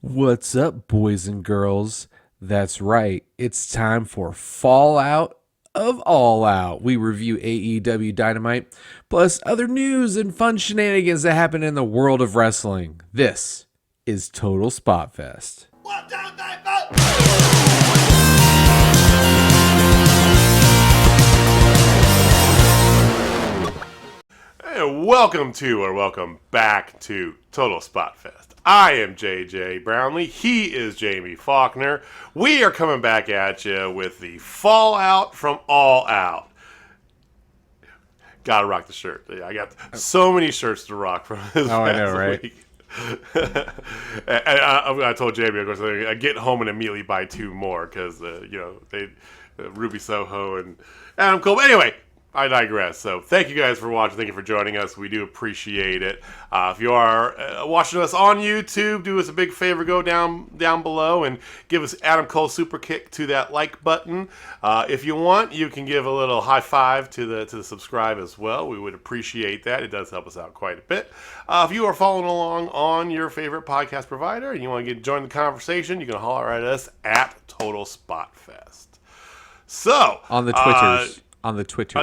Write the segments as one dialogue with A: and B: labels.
A: What's up, boys and girls? That's right. It's time for Fallout of All Out. We review AEW Dynamite, plus other news and fun shenanigans that happen in the world of wrestling. This is Total Spotfest.
B: 1, 2, 3, 4. And welcome back to Total Spotfest. I am JJ Brownlee. He is Jamie Faulkner. We are coming back at you with the Fallout from All Out. Gotta rock the shirt. I got so many shirts to rock from this past week. I told Jamie, of course, I get home and immediately buy two more because, Ruby Soho and Adam Cole. But anyway, I digress. So thank you guys for watching. Thank you for joining us. We do appreciate it. If you are watching us on YouTube, do us a big favor. Go down below and give us Adam Cole super kick to that like button. If you want, you can give a little high five to the subscribe as well. We would appreciate that. It does help us out quite a bit. If you are following along on your favorite podcast provider and you want to join the conversation, you can holler at us at Total Spotfest. So
A: On the Twitters. On the Twitters.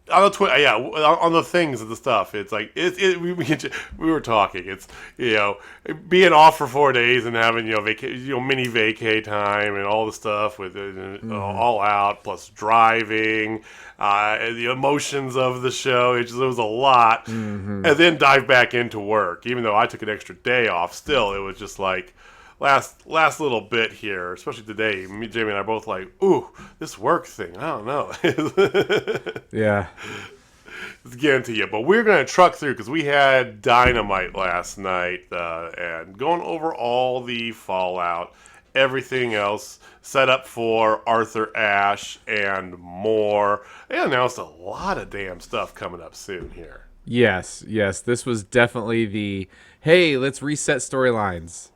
B: On the things and the stuff. It's like we were talking. It's being off for 4 days and having mini vacay time and all the stuff with all out plus driving, the emotions of the show. It was a lot, and then dive back into work. Even though I took an extra day off, still it was just like. Last little bit here, especially today, Jamie and I both like, ooh, this work thing, I don't know.
A: Yeah.
B: It's getting to you. But we're going to truck through because we had Dynamite last night and going over all the fallout, everything else, set up for Arthur Ashe and more. They announced a lot of damn stuff coming up soon here.
A: Yes. This was definitely the, hey, let's reset storylines.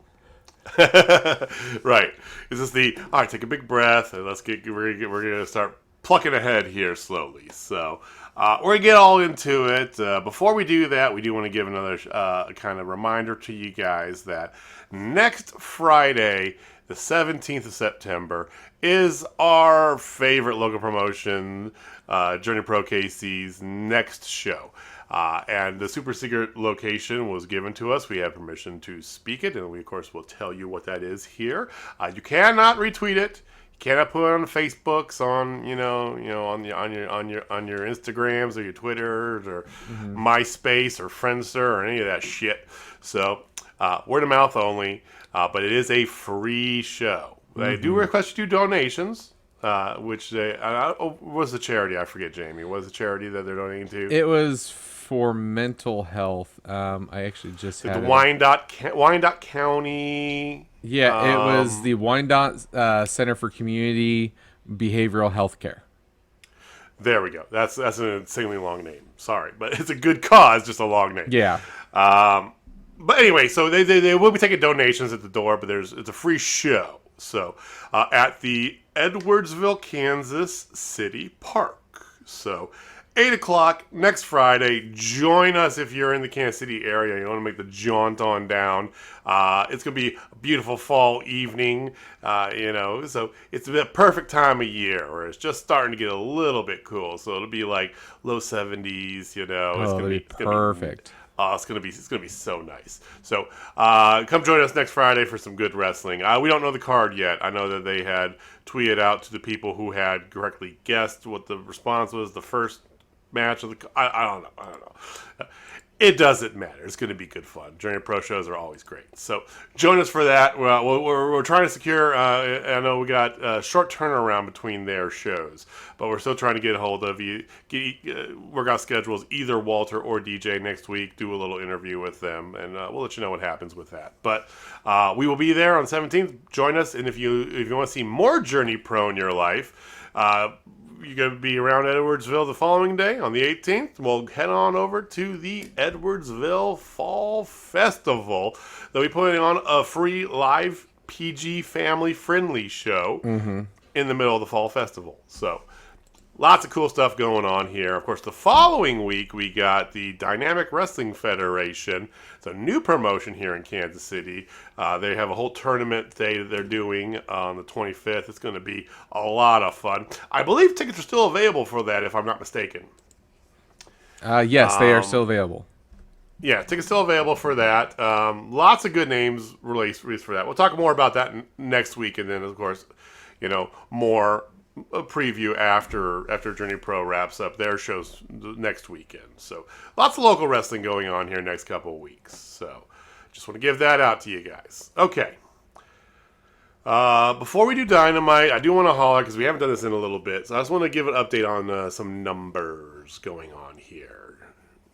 B: Right. Is this all right, take a big breath and we're gonna start plucking ahead here slowly. So we're gonna get all into it. Before we do that, we do want to give another kind of reminder to you guys that next Friday, the 17th of September, is our favorite local promotion, Journey Pro KC's next show. And the super secret location was given to us. We have permission to speak it, and we of course will tell you what that is here. You cannot retweet it. You cannot put it on the Facebooks, on your Instagrams or your Twitters or MySpace or Friendster or any of that shit. So word of mouth only. But it is a free show. They do request you do donations. Which what was the charity? I forget, Jamie. What was the charity that they're donating to?
A: It was for mental health. I actually just had
B: the Wyandotte County.
A: Yeah, it was the Wyandotte Center for Community Behavioral Health Care.
B: There we go. That's an insanely long name. Sorry, but it's a good cause, just a long name.
A: Yeah.
B: But anyway, so they will be taking donations at the door, but it's a free show. So at the Edwardsville, Kansas City Park. So 8 o'clock next Friday. Join us if you're in the Kansas City area. You want to make the jaunt on down. It's going to be a beautiful fall evening, so it's the perfect time of year where it's just starting to get a little bit cool. So it'll be like low 70s, it's going to be
A: perfect.
B: It's gonna be so nice. So come join us next Friday for some good wrestling. We don't know the card yet. I know that they had tweeted out to the people who had correctly guessed what the response was. The first match of the I don't know. It doesn't matter. It's going to be good fun. Journey Pro shows are always great. So join us for that. We're trying to secure, I know we got a short turnaround between their shows, but we're still trying to get a hold of you, work out schedules, either Walter or DJ next week, do a little interview with them, and we'll let you know what happens with that. But we will be there on 17th. Join us, and if you want to see more Journey Pro in your life, you're going to be around Edwardsville the following day on the 18th. We'll head on over to the Edwardsville Fall Festival. They'll be putting on a free live PG family friendly show in the middle of the Fall Festival. So Lots of cool stuff going on here. Of course, the following week we got the Dynamic Wrestling Federation. It's a new promotion here in Kansas City. They have a whole tournament day that they're doing on the 25th. It's going to be a lot of fun. I believe tickets are still available for that, if I'm not mistaken.
A: Yes, they are still available.
B: Yeah, tickets still available for that. Lots of good names released for that. We'll talk more about that next week, and then of course, more a preview after Journey Pro wraps up their shows next weekend. So lots of local wrestling going on here next couple of weeks. So just want to give that out to you guys. Okay. Before we do Dynamite, I do want to holler because we haven't done this in a little bit. So I just want to give an update on some numbers going on here.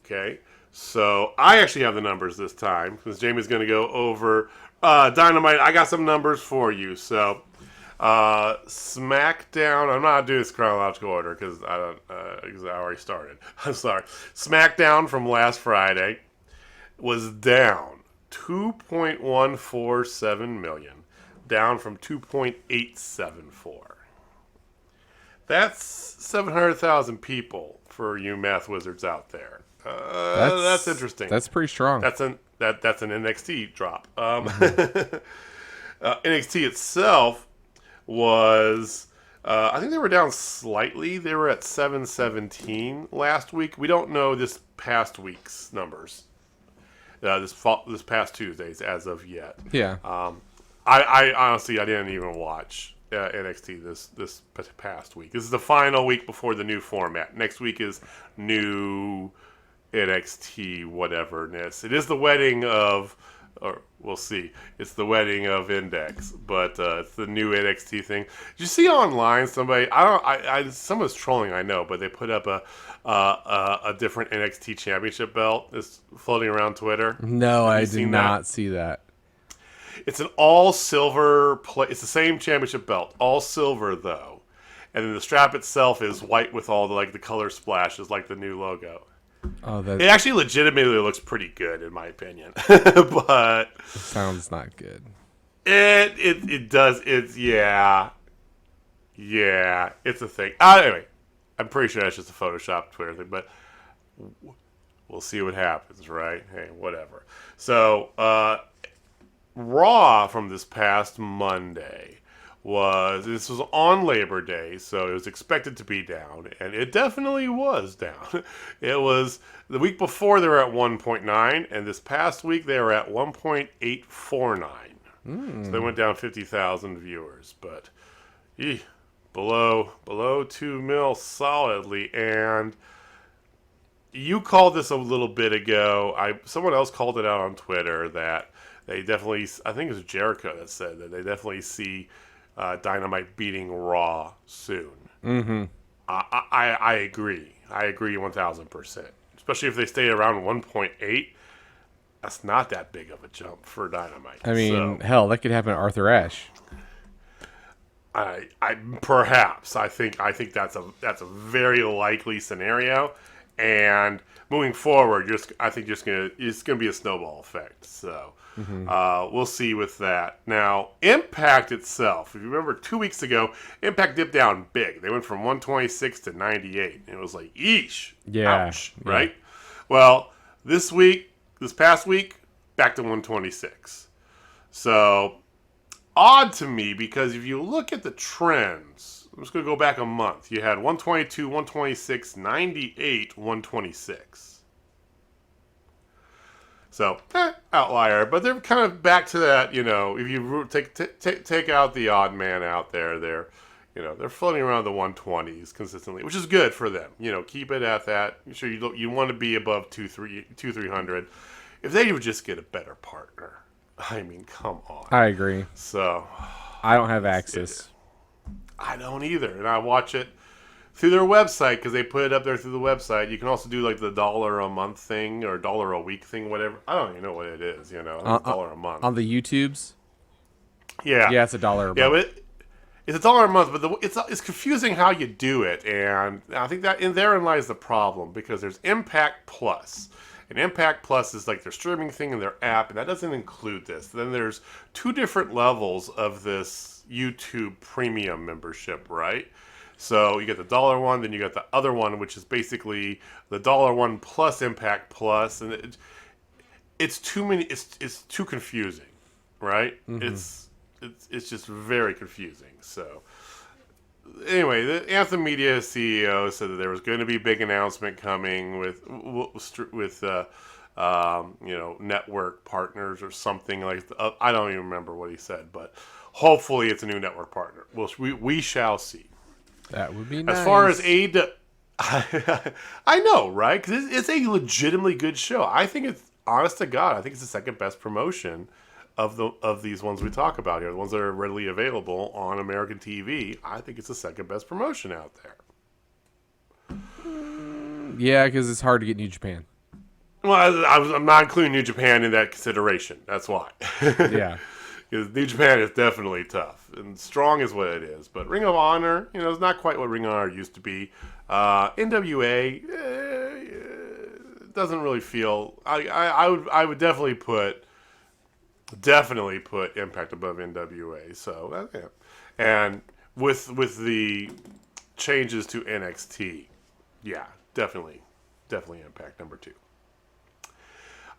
B: Okay. So I actually have the numbers this time because Jamie's going to go over Dynamite. I got some numbers for you. So SmackDown. I'm not doing this chronological order because I already started. I'm sorry. SmackDown from last Friday was down 2.147 million, down from 2.874. That's 700,000 people for you math wizards out there. That's interesting.
A: That's pretty strong.
B: That's an NXT drop. NXT itself was, I think they were down slightly. They were at 717 last week. We don't know this past week's numbers. This past Tuesdays as of yet.
A: Yeah.
B: I honestly I didn't even watch NXT this past week. This is the final week before the new format. Next week is new NXT whateverness. It is the wedding of, or we'll see. It's the wedding of Index, but it's the new NXT thing. Did you see online somebody? Someone's trolling, I know, but they put up a different NXT championship belt that's floating around Twitter.
A: No, I did not see that.
B: It's an all silver. It's the same championship belt, all silver though, and then the strap itself is white with all the color splashes, like the new logo.
A: Oh,
B: it actually legitimately looks pretty good in my opinion, but
A: it sounds not good.
B: It does. It's yeah, it's a thing. Anyway, I'm pretty sure that's just a Photoshop Twitter thing, but we'll see what happens, right? Hey, whatever. So Raw from this past Monday this was on Labor Day, so it was expected to be down, and it definitely was down. It was the week before they were at 1.9, and this past week they were at 1.849. So they went down 50,000 viewers, but below 2 mil solidly. And you called this a little bit ago. Someone else called it out on Twitter that they definitely, I think it was Jericho that said that they definitely see Dynamite beating Raw soon.
A: Mm-hmm.
B: I agree. I agree 1,000%. Especially if they stay around 1.8. That's not that big of a jump for Dynamite.
A: I mean, hell, that could happen to Arthur Ashe.
B: Perhaps. I think that's a very likely scenario. And moving forward, I think it's gonna be a snowball effect. So we'll see with that. Now, Impact itself, if you remember 2 weeks ago, Impact dipped down big. They went from 126 to 98. And it was like, yeesh.
A: Yeah.
B: Ouch. Right? Well, this past week, back to 126. So odd to me because if you look at the trends, I'm just going to go back a month. You had 122, 126, 98, 126. So, outlier, but they're kind of back to that, if you take out the odd man out there, they're floating around the 120s consistently, which is good for them. Keep it at that. Sure, you want to be above 300. If they would just get a better partner. I mean, come on.
A: I agree.
B: So,
A: I don't have access.
B: I don't either, and I watch it through their website because they put it up there through the website. You can also do the $1 a month thing or $1 a week thing, whatever. I don't even know what it is. It's $1 a month
A: on the YouTubes.
B: Yeah,
A: it's $1 a month.
B: Yeah, but it's $1 a month, but it's confusing how you do it, and I think that therein lies the problem because there's Impact Plus. And Impact Plus is their streaming thing in their app, and that doesn't include this. Then there's 2 different levels of this YouTube Premium membership, right? So you get the dollar one, then you got the other one, which is basically the dollar one plus Impact Plus, and it's too many. It's too confusing, right? It's just very confusing. So anyway, the Anthem Media CEO said that there was going to be a big announcement coming with network partners or something like. I don't even remember what he said, but hopefully it's a new network partner. We shall see.
A: That would be nice.
B: As far as AEW, I know, right? Because it's a legitimately good show. I think it's, honest to God, I think it's the second best promotion of these ones we talk about here, the ones that are readily available on American TV. I think it's the second best promotion out there.
A: Yeah, because it's hard to get New Japan.
B: Well, I'm not including New Japan in that consideration. That's why.
A: Yeah.
B: Because New Japan is definitely tough. And strong is what it is. But Ring of Honor, is not quite what Ring of Honor used to be. NWA doesn't really feel... I would definitely put Impact above NWA. So, yeah. And with the changes to NXT, yeah, definitely Impact number 2.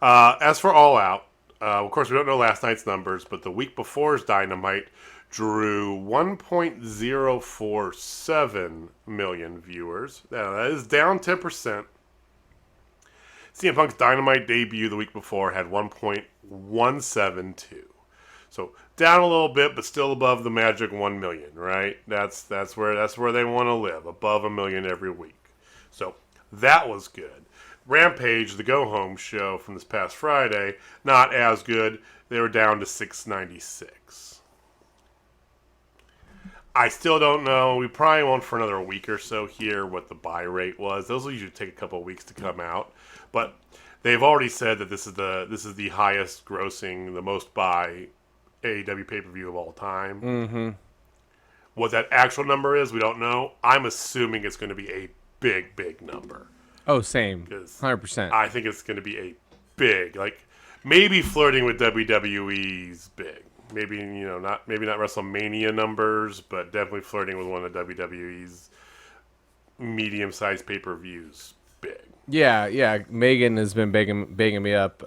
B: As for All Out, of course, we don't know last night's numbers, but the week before's Dynamite drew 1.047 million viewers. Now, that is down 10%. CM Punk's Dynamite debut the week before had 1.172. So down a little bit, but still above the magic 1 million, right? That's where they want to live, above 1 million every week. So that was good. Rampage, the go-home show from this past Friday, not as good. They were down to 696. I still don't know. We probably won't for another week or so here what the buy rate was. Those will usually take a couple of weeks to come out. But they've already said that this is the highest grossing, the most buy AEW pay-per-view of all time.
A: Mm-hmm.
B: What that actual number is, we don't know. I'm assuming it's going to be a big, big number.
A: Oh, same. 100%.
B: I think it's going to be a big, maybe flirting with WWE's big. Maybe not WrestleMania numbers, but definitely flirting with one of WWE's medium-sized pay-per-views big.
A: Yeah. Megan has been begging me up.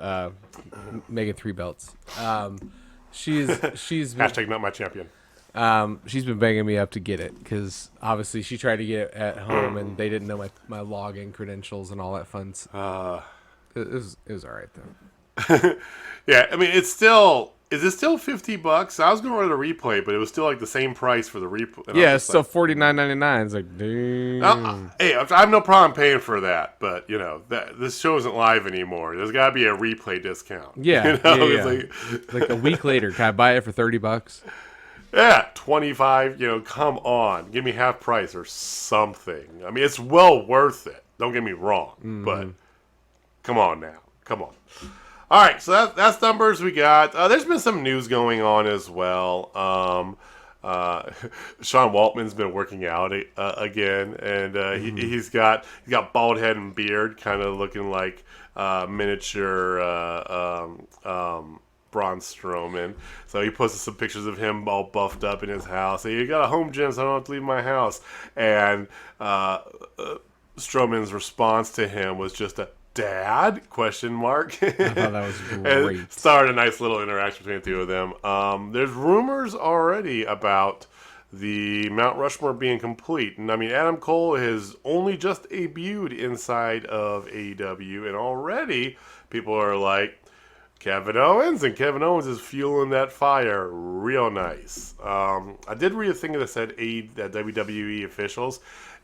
A: Megan 3 belts. She's been,
B: hashtag not my champion.
A: She's been begging me up to get it because obviously she tried to get it at home and they didn't know my login credentials and all that fun. It was all right though.
B: Yeah, I mean is it still $50? I was going to run a replay, but it was still the same price for the replay.
A: Yeah, it's still $49.99. It's like, dang.
B: Hey, I have no problem paying for that, but this show isn't live anymore. There's got to be a replay discount.
A: Yeah,
B: yeah.
A: It's like a week later. Can I buy it for $30?
B: Yeah, 25. Come on, give me half price or something. I mean, it's well worth it. Don't get me wrong, but come on now, come on. All right, so that's numbers we got. There's been some news going on as well. Sean Waltman's been working out again, and he's got bald head and beard, kind of looking like miniature Braun Strowman. So he posted some pictures of him all buffed up in his house. He got a home gym, so I don't have to leave my house. And Strowman's response to him was just a "Dad?" question mark.
A: I thought that was great.
B: And started a nice little interaction between the two of them. There's rumors already about the Mount Rushmore being complete. And I mean, Adam Cole has only just debuted inside of AEW, and already people are like, Kevin Owens, and Kevin Owens is fueling that fire real nice. I did read a thing that said that WWE officials,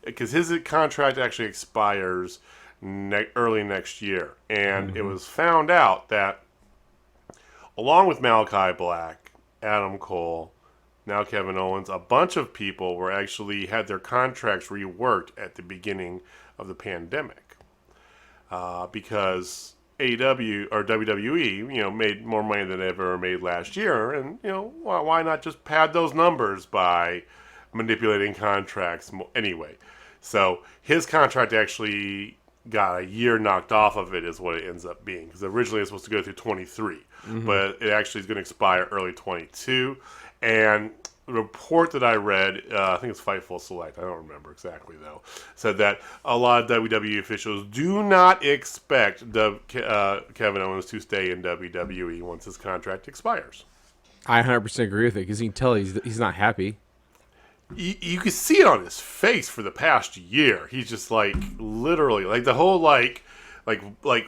B: because his contract actually expires early next year, and it was found out that along with Malachi Black, Adam Cole, now Kevin Owens, a bunch of people were actually had their contracts reworked at the beginning of the pandemic, because AEW or WWE, made more money than they ever made last year, and why not just pad those numbers by manipulating contracts anyway? So his contract actually got a year knocked off of it, is what it ends up being, because originally it's supposed to go through 23, but it actually is going to expire early 22. And report that I read, I think it's Fightful Select, I don't remember exactly though, said that a lot of WWE officials do not expect Kevin Owens to stay in WWE once his contract expires.
A: I 100% agree with it because you can tell he's not happy.
B: You can see it on his face for the past year. He's just like literally like the whole like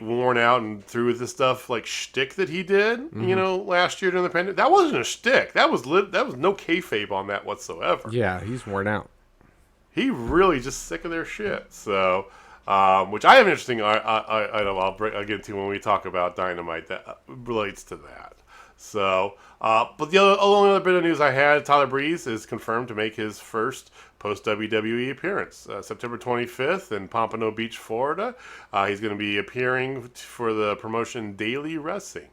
B: worn out and through with this stuff like shtick that he did, last year during the pandemic. That wasn't a shtick. That was no kayfabe on that whatsoever.
A: Yeah, he's worn out.
B: He really just sick of their shit. So, which I have an interesting item I'll get to when we talk about Dynamite that relates to that. So, but the only other bit of news I had, Tyler Breeze is confirmed to make his first post-WWE appearance, September 25th in Pompano Beach, Florida. He's going to be appearing for the promotion Daily Wrestling.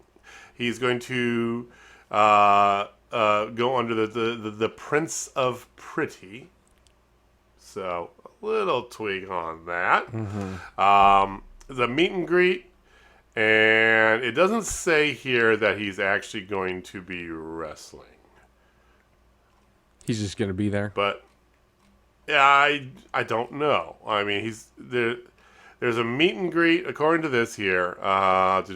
B: He's going to go under the Prince of Pretty. So, a little tweak on that. Mm-hmm. The meet and greet. And it doesn't say here that he's actually going to be wrestling.
A: He's just going to be there.
B: But yeah, I don't know. I mean, he's there. There's a meet and greet according to this here. Fans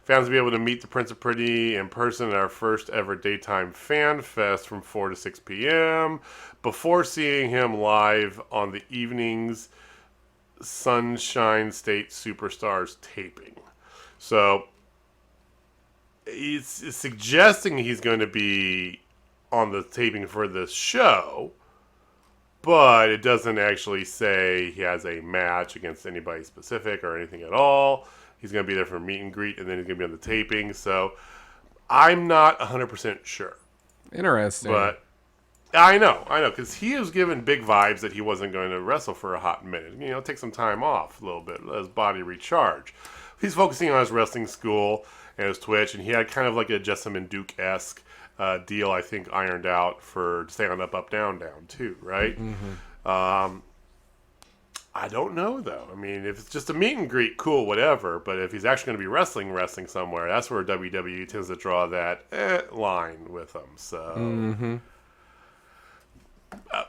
B: will be able to meet the Prince of Pretty in person at our first ever daytime fan fest from 4 to 6 p.m. before seeing him live on the evening's Sunshine State Superstars taping. So, it's suggesting he's going to be on the taping for this show, but it doesn't actually say he has a match against anybody specific or anything at all. He's going to be there for a meet and greet, and then he's going to be on the taping. So, I'm not 100% sure.
A: Interesting.
B: But I know, because he was given big vibes that he wasn't going to wrestle for a hot minute. Take some time off a little bit, let his body recharge. He's focusing on his wrestling school and his Twitch, and he had kind of like a Jessamine Duke-esque deal, I think, ironed out for stay on up, down, too, right? Mm-hmm. I don't know, though. I mean, if it's just a meet and greet, cool, whatever. But if he's actually going to be wrestling somewhere, that's where WWE tends to draw that line with him. So,
A: mm-hmm.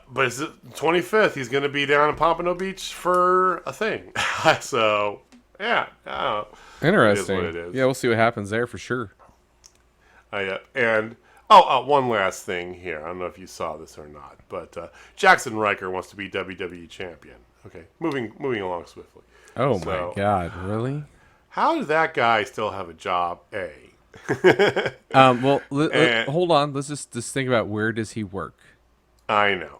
B: But it's the 25th. He's going to be down in Pompano Beach for a thing. So, yeah.
A: Interesting.
B: It is what it is.
A: Yeah, we'll see what happens there for sure.
B: And one last thing here. I don't know if you saw this or not, but Jackson Riker wants to be WWE champion. Okay, moving along swiftly.
A: Oh my God, really?
B: How does that guy still have a job?
A: Well, hold on. Let's just think about where does he work?
B: I know.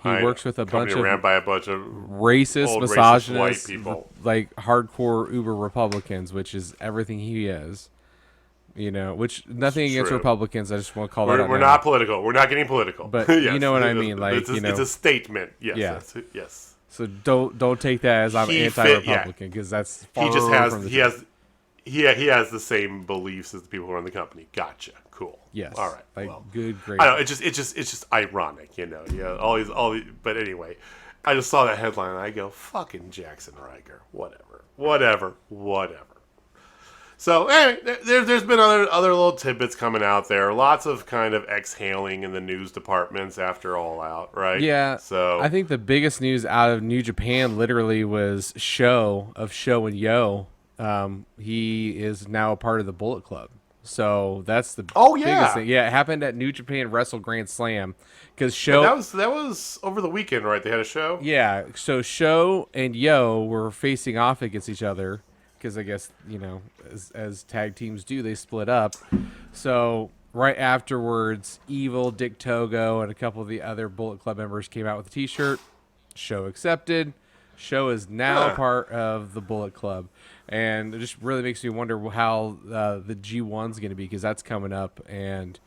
A: He works with a bunch of
B: ran by a bunch of
A: racist, misogynist,
B: white people,
A: like hardcore uber Republicans, which is everything he is. Which nothing against Republicans. I just want to call that out.
B: We're not political. We're not getting political.
A: But yes, you know what I mean. Like
B: it's a statement. Yes. Yeah. Yes.
A: So don't take that as I'm anti-Republican because that's far from the truth.
B: He has the same beliefs as the people who run the company. Gotcha. Cool.
A: Yes.
B: All right.
A: Good. Great.
B: I know. It's just ironic, Yeah. All these. But anyway, I just saw that headline and I go, "Fucking Jackson Riker. Whatever. So anyway, there's been other little tidbits coming out there. Lots of kind of exhaling in the news departments after All Out, right?
A: Yeah.
B: So
A: I think the biggest news out of New Japan literally was Show and Yo. He is now a part of the Bullet Club. So that's the biggest thing. Yeah, it happened at New Japan Wrestle Grand Slam because Show.
B: That was over the weekend, right? They had a show.
A: Yeah, so Show and Yo were facing off against each other because I guess as tag teams do, they split up. So right afterwards, Evil, Dick Togo, and a couple of the other Bullet Club members came out with a T-shirt. Show accepted. Show is now part of the Bullet Club. And it just really makes me wonder how the G1's going to be because that's coming up. And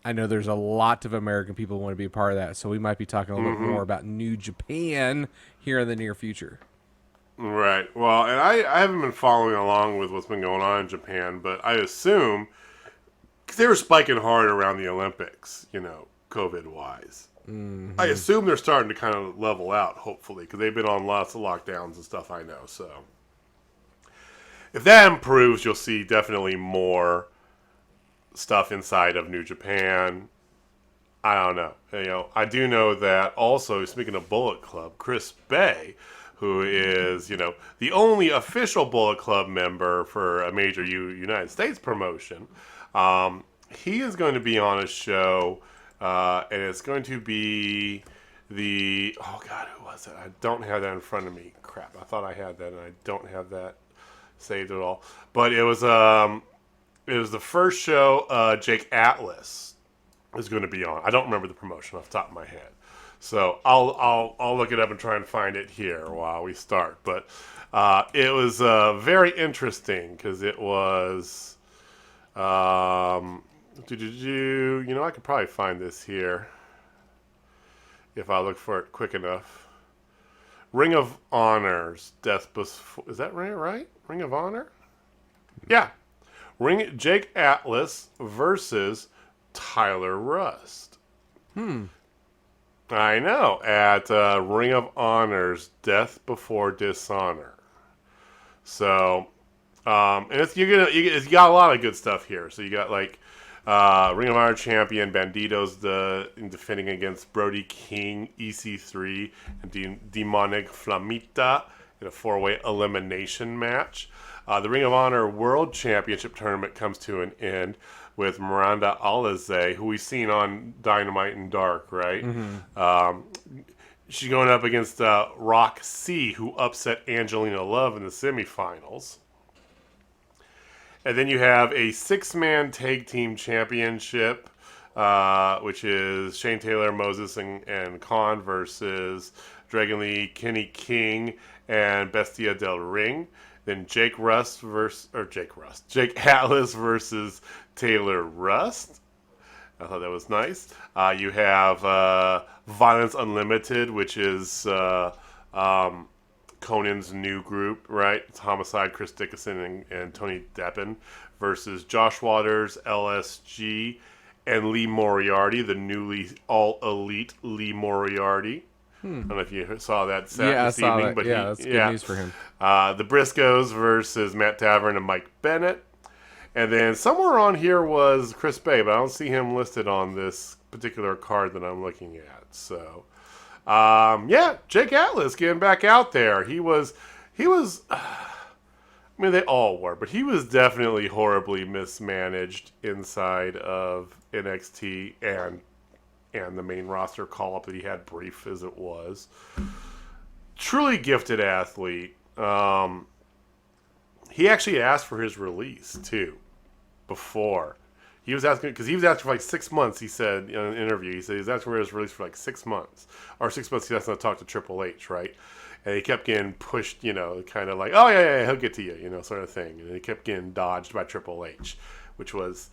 A: I know there's a lot of American people who want to be a part of that. So we might be talking a little bit more about New Japan here in the near future.
B: Right. Well, and I haven't been following along with what's been going on in Japan, but I assume because they were spiking hard around the Olympics, COVID-wise. Mm-hmm. I assume they're starting to kind of level out, hopefully, because they've been on lots of lockdowns and stuff, I know. So if that improves, you'll see definitely more stuff inside of New Japan. I don't know. I do know that also, speaking of Bullet Club, Chris Bay, who is, the only official Bullet Club member for a major United States promotion, he is going to be on a show, and it's going to be oh God, who was it? I don't have that in front of me. Crap, I thought I had that, and I don't have that saved at all. But it was the first show Jake Atlas is going to be on. I don't remember the promotion off the top of my head, so I'll look it up and try and find it here while we start. But it was very interesting because it was I could probably find this here if I look for it quick enough. Ring of Honor's Death Before. Is that right? Ring of Honor? Yeah. Jake Atlas versus Tyler Rust. I know. At Ring of Honor's Death Before Dishonor. So, and it's got a lot of good stuff here. So you got like Ring of Honor champion Bandito's defending against Brody King, EC3, and Demonic Flamita in a 4-way elimination match. The Ring of Honor World Championship tournament comes to an end with Miranda Alize, who we've seen on Dynamite and Dark, right? She's going up against Rock C, who upset Angelina Love in the semifinals. And then you have a 6-man tag team championship, which is Shane Taylor, Moses, and Khan versus Dragon Lee, Kenny King, and Bestia del Ring. Then Jake Atlas versus Taylor Rust. I thought that was nice. You have Violence Unlimited, which is Conan's new group, right? It's Homicide, Chris Dickinson, and Tony Deppen versus Josh Waters, LSG, and Lee Moriarty, the newly all-elite Lee Moriarty. I don't know if you saw that this evening.
A: That.
B: But
A: that's good news for him.
B: The Briscoes versus Matt Tavern and Mike Bennett. And then somewhere on here was Chris Bay, but I don't see him listed on this particular card that I'm looking at. So, Jake Atlas getting back out there. He was, I mean, they all were, but he was definitely horribly mismanaged inside of NXT and the main roster call-up that he had, brief as it was. Truly gifted athlete. He actually asked for his release, too, before. He was asking, because he was asking for like 6 months, he said in an interview. He said he was asking for his release for like 6 months. Or 6 months he has to talk to Triple H, right? And he kept getting pushed, kind of like, oh, yeah, he'll get to you, sort of thing. And he kept getting dodged by Triple H, which was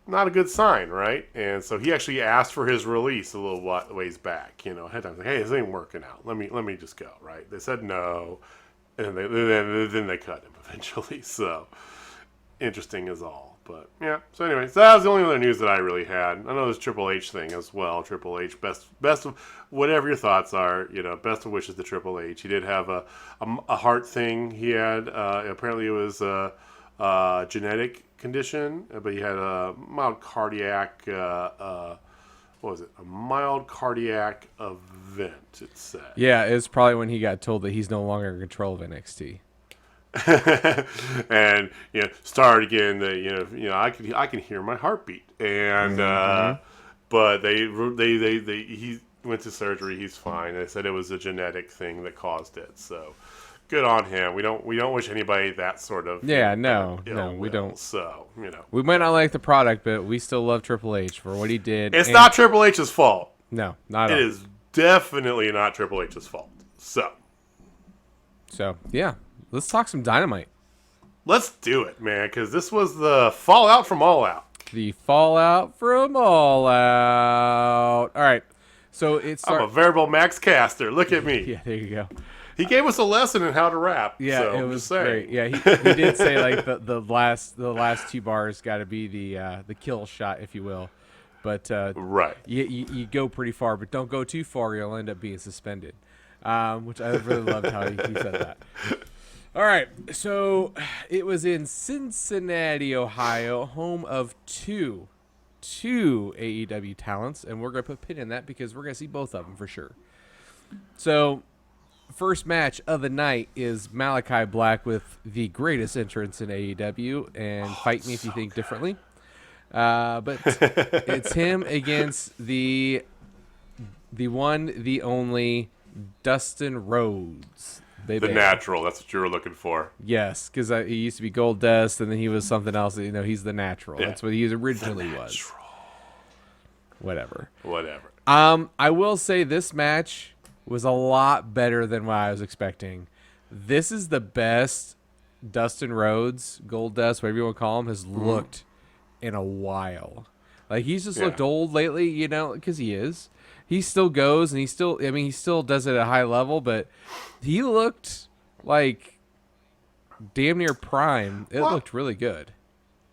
B: not a good sign, right? And so he actually asked for his release a little ways back, ahead of time. Like, hey, this ain't working out. Let me just go, right? They said no, and then they cut him eventually. So interesting as all. But yeah. So anyway, so that was the only other news that I really had. I know there's Triple H thing as well. Triple H, best of whatever your thoughts are. Best of wishes to Triple H. He did have a heart thing. He had apparently it was a genetic condition, but he had a mild cardiac. What was it? A mild cardiac event. It said.
A: Yeah, it's probably when he got told that he's no longer in control of NXT.
B: And started again. I can hear my heartbeat, and but he went to surgery. He's fine. They said it was a genetic thing that caused it. So good on him. We don't wish anybody that sort of
A: no, we don't.
B: So
A: we might not like the product, but we still love Triple H for what he did.
B: It's not Triple H's fault.
A: No, not at all.
B: It is definitely not Triple H's fault.
A: So yeah. Let's talk some Dynamite.
B: Let's do it, man, because this was the fallout from All Out.
A: The fallout from All Out. All right. So
B: I'm a veritable Max Caster. Look at me.
A: Yeah, there you go.
B: He gave us a lesson in how to rap.
A: Yeah,
B: so
A: it was great. Yeah, he did say like the last 2 bars got to be the kill shot, if you will. But
B: right,
A: you go pretty far, but don't go too far. You'll end up being suspended. Which I really loved how he said that. All right, so it was in Cincinnati, Ohio, home of 2 two AEW talents, and we're going to put a pin in that because we're going to see both of them for sure. So, first match of the night is Malachi Black with the greatest entrance in AEW, and fight me if you think differently. But it's him against the one, the only Dustin Rhodes. Baby.
B: The natural. That's what you were looking for.
A: Yes, because he used to be Gold Dust, and then he was something else. He's the natural.
B: Yeah.
A: That's what he originally was. Whatever. I will say this match was a lot better than what I was expecting. This is the best Dustin Rhodes, Gold Dust, whatever you want to call him, has looked in a while. Like, he's just looked old lately, because he is. He still goes, and he still does it at a high level, but he looked like damn near prime. It looked really good.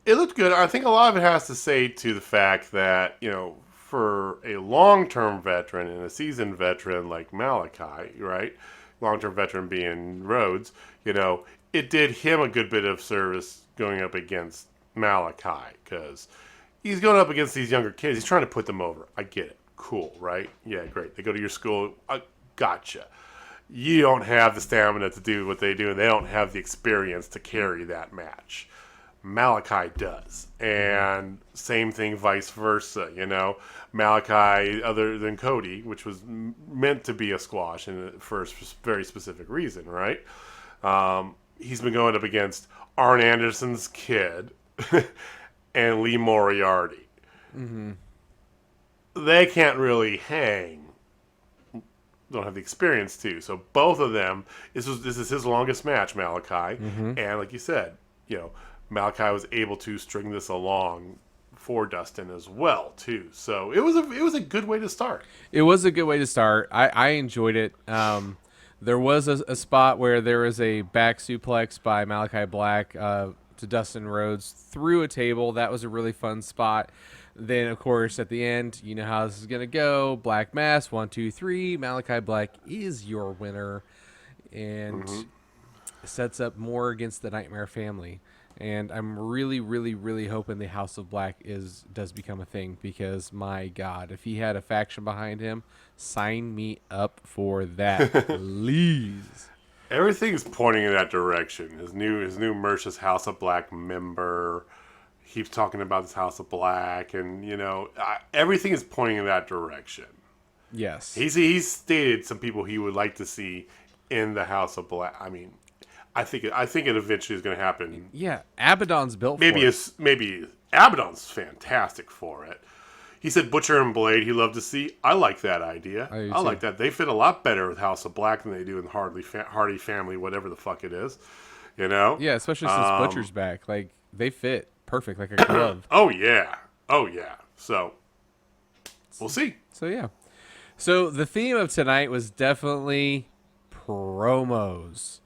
B: It looked good. I think a lot of it has to say to the fact that, for a long-term veteran and a seasoned veteran like Malachi, right? Long-term veteran being Rhodes, it did him a good bit of service going up against Malachi, because he's going up against these younger kids. He's trying to put them over. I get it. Cool, right? Yeah, great. They go to your school. Gotcha. You don't have the stamina to do what they do, and they don't have the experience to carry that match. Malachi does. And same thing vice versa, Malachi, other than Cody, which was meant to be a squash for a very specific reason, right? He's been going up against Arn Anderson's kid and Lee Moriarty. Mm-hmm. They can't really hang. Don't have the experience to. So both of them, this is his longest match, Malachi. Mm-hmm. And like you said, Malachi was able to string this along for Dustin as well, too. So it was a good way to start.
A: It was a good way to start. I enjoyed it. There was a spot where there was a back suplex by Malachi Black to Dustin Rhodes through a table. That was a really fun spot. Then, of course, at the end, you know how this is going to go. Black Mass, 1, 2, 3. Malachi Black is your winner. And sets up more against the Nightmare Family. And I'm really, really, really hoping the House of Black does become a thing. Because, my God, if he had a faction behind him, sign me up for that, please.
B: Everything's pointing in that direction. His new merch is House of Black member. Keeps talking about this House of Black, and everything is pointing in that direction.
A: Yes,
B: he's stated some people he would like to see in the House of Black. I mean, I think it eventually is going to happen.
A: Yeah, Abaddon's built for it.
B: Maybe Abaddon's fantastic for it. He said Butcher and Blade he'd love to see. I like that idea. I like that. They fit a lot better with House of Black than they do in Hardy Family, whatever the fuck it is.
A: Yeah, especially since Butcher's back. Like, they fit perfect, like a glove.
B: Oh yeah. So we'll see.
A: So yeah. So the theme of tonight was definitely promos.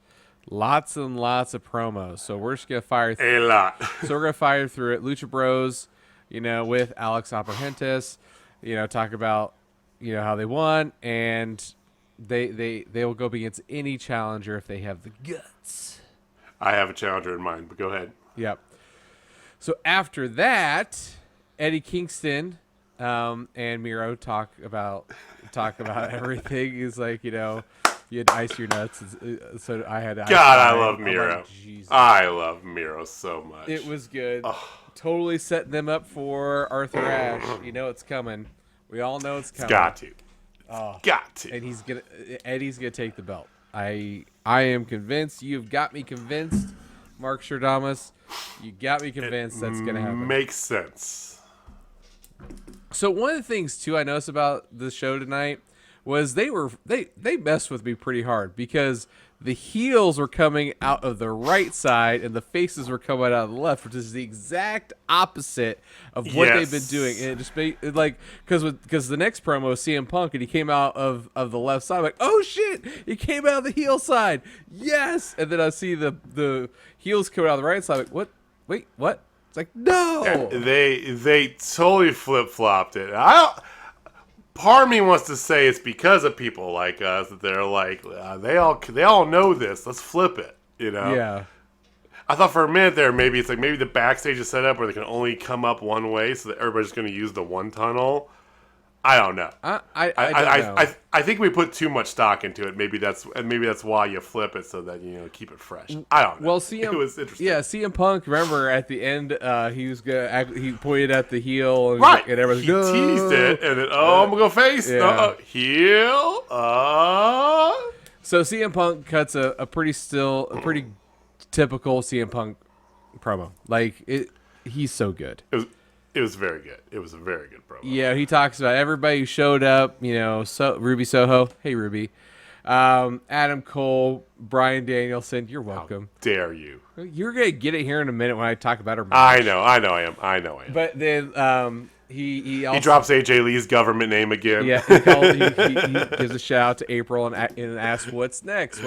A: Lots and lots of promos. So we're just gonna fire
B: a lot.
A: So we're gonna fire through it. Lucha Bros, with Alex Abrahantes, talk about how they won, and they will go up against any challenger if they have the guts.
B: I have a challenger in mind, but go ahead.
A: Yep. So after that, Eddie Kingston and Miro talk about everything. He's like, you had to ice your nuts. So I had to ice
B: God,
A: mine.
B: I love Miro.
A: Like, Jesus.
B: I love Miro so much.
A: It was good. Totally setting them up for Arthur Ashe. It's coming. We all know it's coming.
B: Got to.
A: And Eddie's gonna take the belt. I am convinced. You've got me convinced, Mark Stradamus. You got me convinced that's going to happen.
B: Makes sense.
A: So one of the things, too, I noticed about the show tonight was they messed with me pretty hard because the heels were coming out of the right side and the faces were coming out of the left, which is the exact opposite of what they've been doing. And it just made because the next promo was CM Punk and he came out of the left side. I'm like, oh shit, he came out of the heel side. Yes. And then I see the heels coming out of the right side. I'm like, what? Wait, what? It's like, no.
B: Yeah, they totally flip-flopped it. Part of me wants to say it's because of people like us that they're like, they all know this. Let's flip it,
A: Yeah.
B: I thought for a minute there, maybe it's like maybe the backstage is set up where they can only come up one way, so that everybody's going to use the one tunnel. I don't know.
A: I don't know.
B: I think we put too much stock into it. Maybe that's why you flip it so that keep it fresh. I don't know.
A: Well,
B: it was interesting.
A: Yeah, CM Punk. Remember at the end, he pointed at the heel, and,
B: Right.
A: and everyone's
B: he teased it, and then I'm gonna go face.
A: Yeah.
B: Heel.
A: So CM Punk cuts a pretty typical CM Punk promo. Like he's so good.
B: It was very good. It was a very good promo.
A: Yeah, he talks about everybody who showed up. Ruby Soho. Hey, Ruby. Adam Cole, Bryan Danielson. You're welcome.
B: How dare you?
A: You're gonna get it here in a minute when I talk about her match.
B: I know I am.
A: But then he also,
B: he drops AJ Lee's government name again.
A: Yeah, he gives a shout out to April and asks what's next,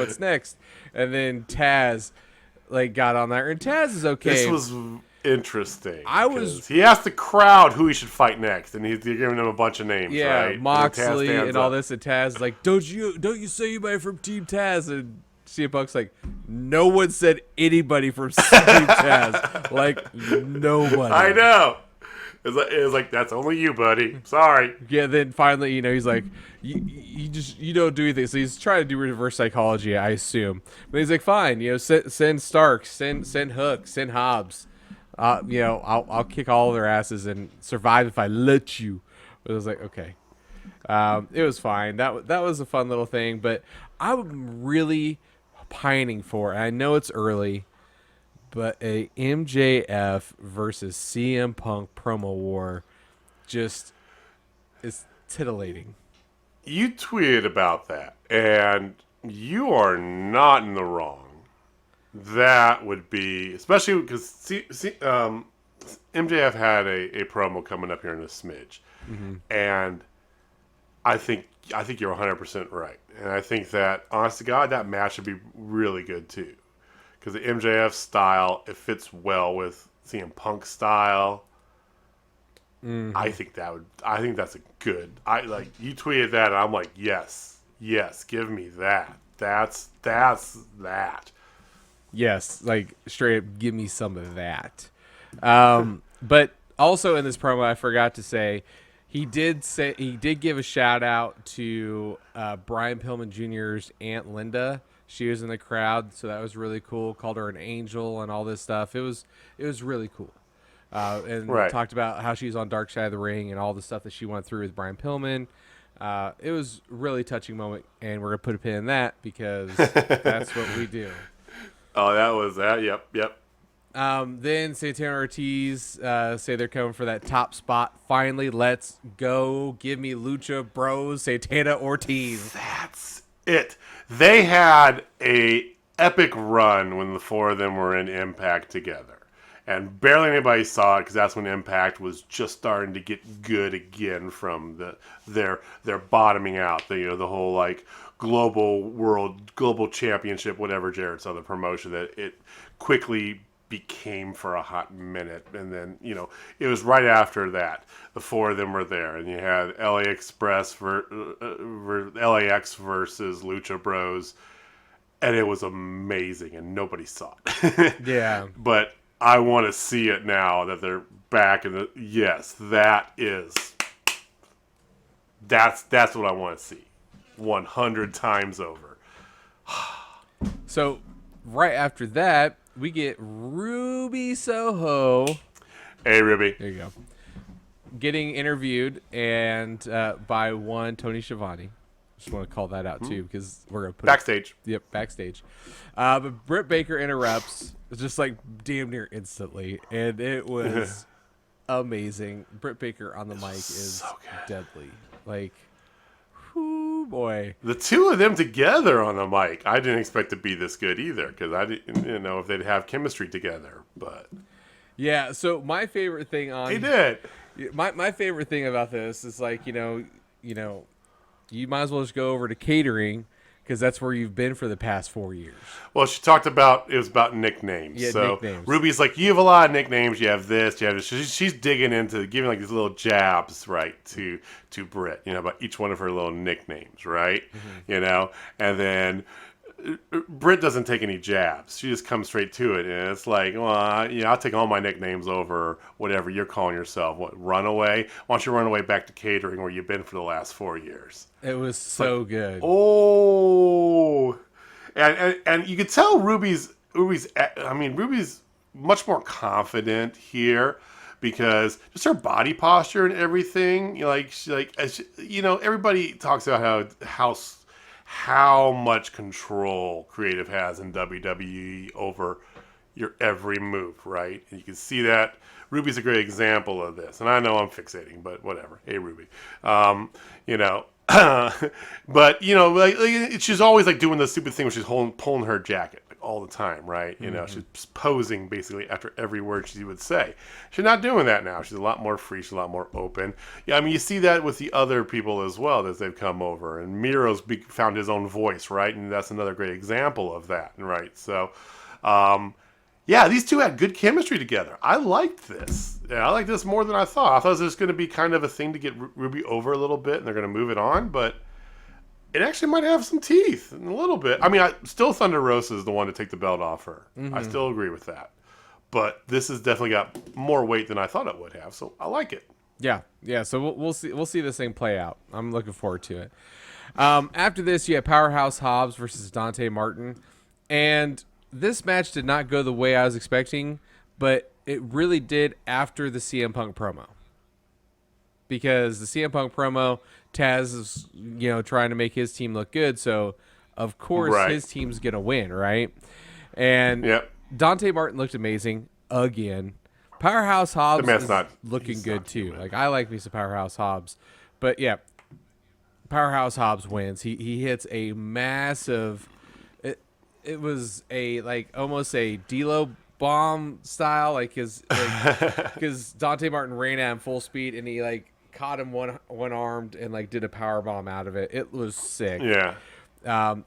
A: and then Taz got on there, and Taz is okay.
B: This was interesting. He asked the crowd who he should fight next, and he's giving them a bunch of names.
A: Yeah,
B: right?
A: Moxley and all this, and Taz is like, don't you say anybody from Team Taz? And CM Punk's like, no one said anybody from Team Taz. Nobody.
B: I know. It was like that's only you, buddy. Sorry.
A: Yeah. Then finally, he's like, you don't do anything. So he's trying to do reverse psychology, I assume. But he's like, fine. Send Stark, send Hook, send Hobbs. I'll kick all of their asses and survive if I let you. But I was like, okay. It was fine. That was a fun little thing. But I'm really pining for, and I know it's early, but a MJF versus CM Punk promo war just is titillating.
B: You tweeted about that, and you are not in the wrong. That would be, especially because MJF had a promo coming up here in a smidge, and I think you're 100% right, and I think that honest to God, that match would be really good too, because the MJF style it fits well with CM Punk style. I think that's a good. You tweeted that, and I'm like, yes, give me that. That's that.
A: Yes, straight up, give me some of that. But also in this promo, I forgot to say, he did give a shout out to Brian Pillman Jr.'s Aunt Linda. She was in the crowd, so that was really cool. Called her an angel and all this stuff. It was really cool. And talked about how she's on Dark Side of the Ring and all the stuff that she went through with Brian Pillman. It was a really touching moment, and we're gonna put a pin in that because that's what we do.
B: Oh, that was that. Yep.
A: Then Santana Ortiz say they're coming for that top spot. Finally, let's go. Give me Lucha Bros, Santana Ortiz.
B: That's it. They had a epic run when the four of them were in Impact together. And barely anybody saw it because that's when Impact was just starting to get good again from their bottoming out. The whole global championship, whatever Jarrett saw the promotion that it quickly became for a hot minute, and then it was right after that the four of them were there, and you had LAX versus Lucha Bros, and it was amazing, and nobody saw it.
A: Yeah,
B: but I want to see it now that they're back in the. Yes, that's what I want to see, 100 times over.
A: So right after that, we get Ruby Soho.
B: Hey, Ruby.
A: There you go. Getting interviewed and by one Tony Schiavone. Just want to call that out too because we're gonna put
B: backstage.
A: Yep, backstage. But Britt Baker interrupts just damn near instantly, and it was amazing. Britt Baker on the mic is
B: so
A: deadly. Whoo boy.
B: The two of them together on the mic, I didn't expect to be this good either because I didn't know if they'd have chemistry together. But
A: yeah, so my favorite thing
B: they did.
A: My favorite thing about this is you might as well just go over to catering because that's where you've been for the past 4 years.
B: Well, she talked about it was about nicknames.
A: Yeah,
B: so
A: nicknames.
B: Ruby's like, you have a lot of nicknames. You have this. You have this. She's digging into giving these little jabs, right, to Britt, about each one of her little nicknames, right, and then Britt doesn't take any jabs. She just comes straight to it, and it's like, well, I'll take all my nicknames over whatever you're calling yourself. What, Runaway? Why don't you run away back to catering where you've been for the last 4 years?
A: It was so good.
B: Oh, and you could tell Ruby's much more confident here because just her body posture and everything. Everybody talks about how much control creative has in WWE over your every move, right? And you can see that Ruby's a great example of this. And I know I'm fixating, but whatever. Hey, Ruby. But she's always like doing the stupid thing where she's pulling her jacket like, all the time, right? She's posing basically after every word she would say. She's not doing that now. She's a lot more free. She's a lot more open. Yeah, I mean, you see that with the other people as well as they've come over. And Miro's found his own voice, right? And that's another great example of that, right? So, yeah, these two had good chemistry together. I liked this. Yeah, I liked this more than I thought. I thought it was just going to be kind of a thing to get Ruby over a little bit, and they're going to move it on. But it actually might have some teeth a little bit. I mean, still Thunder Rosa is the one to take the belt off her. Mm-hmm. I still agree with that. But this has definitely got more weight than I thought it would have, so I like it.
A: Yeah. So we'll see this thing play out. I'm looking forward to it. After this, you have Powerhouse Hobbs versus Dante Martin, and this match did not go the way I was expecting, but it really did after the CM Punk promo. Because the CM Punk promo, Taz is, trying to make his team look good, so of course his team's going to win, right? And Dante Martin looked amazing again. Powerhouse Hobbs is looking good too. Like, I like me some Powerhouse Hobbs. But yeah, Powerhouse Hobbs wins. He hits a massive... It was almost a D'Lo bomb style, because Dante Martin ran at him full speed and he caught him one armed and did a power bomb out of it. It was sick.
B: Yeah.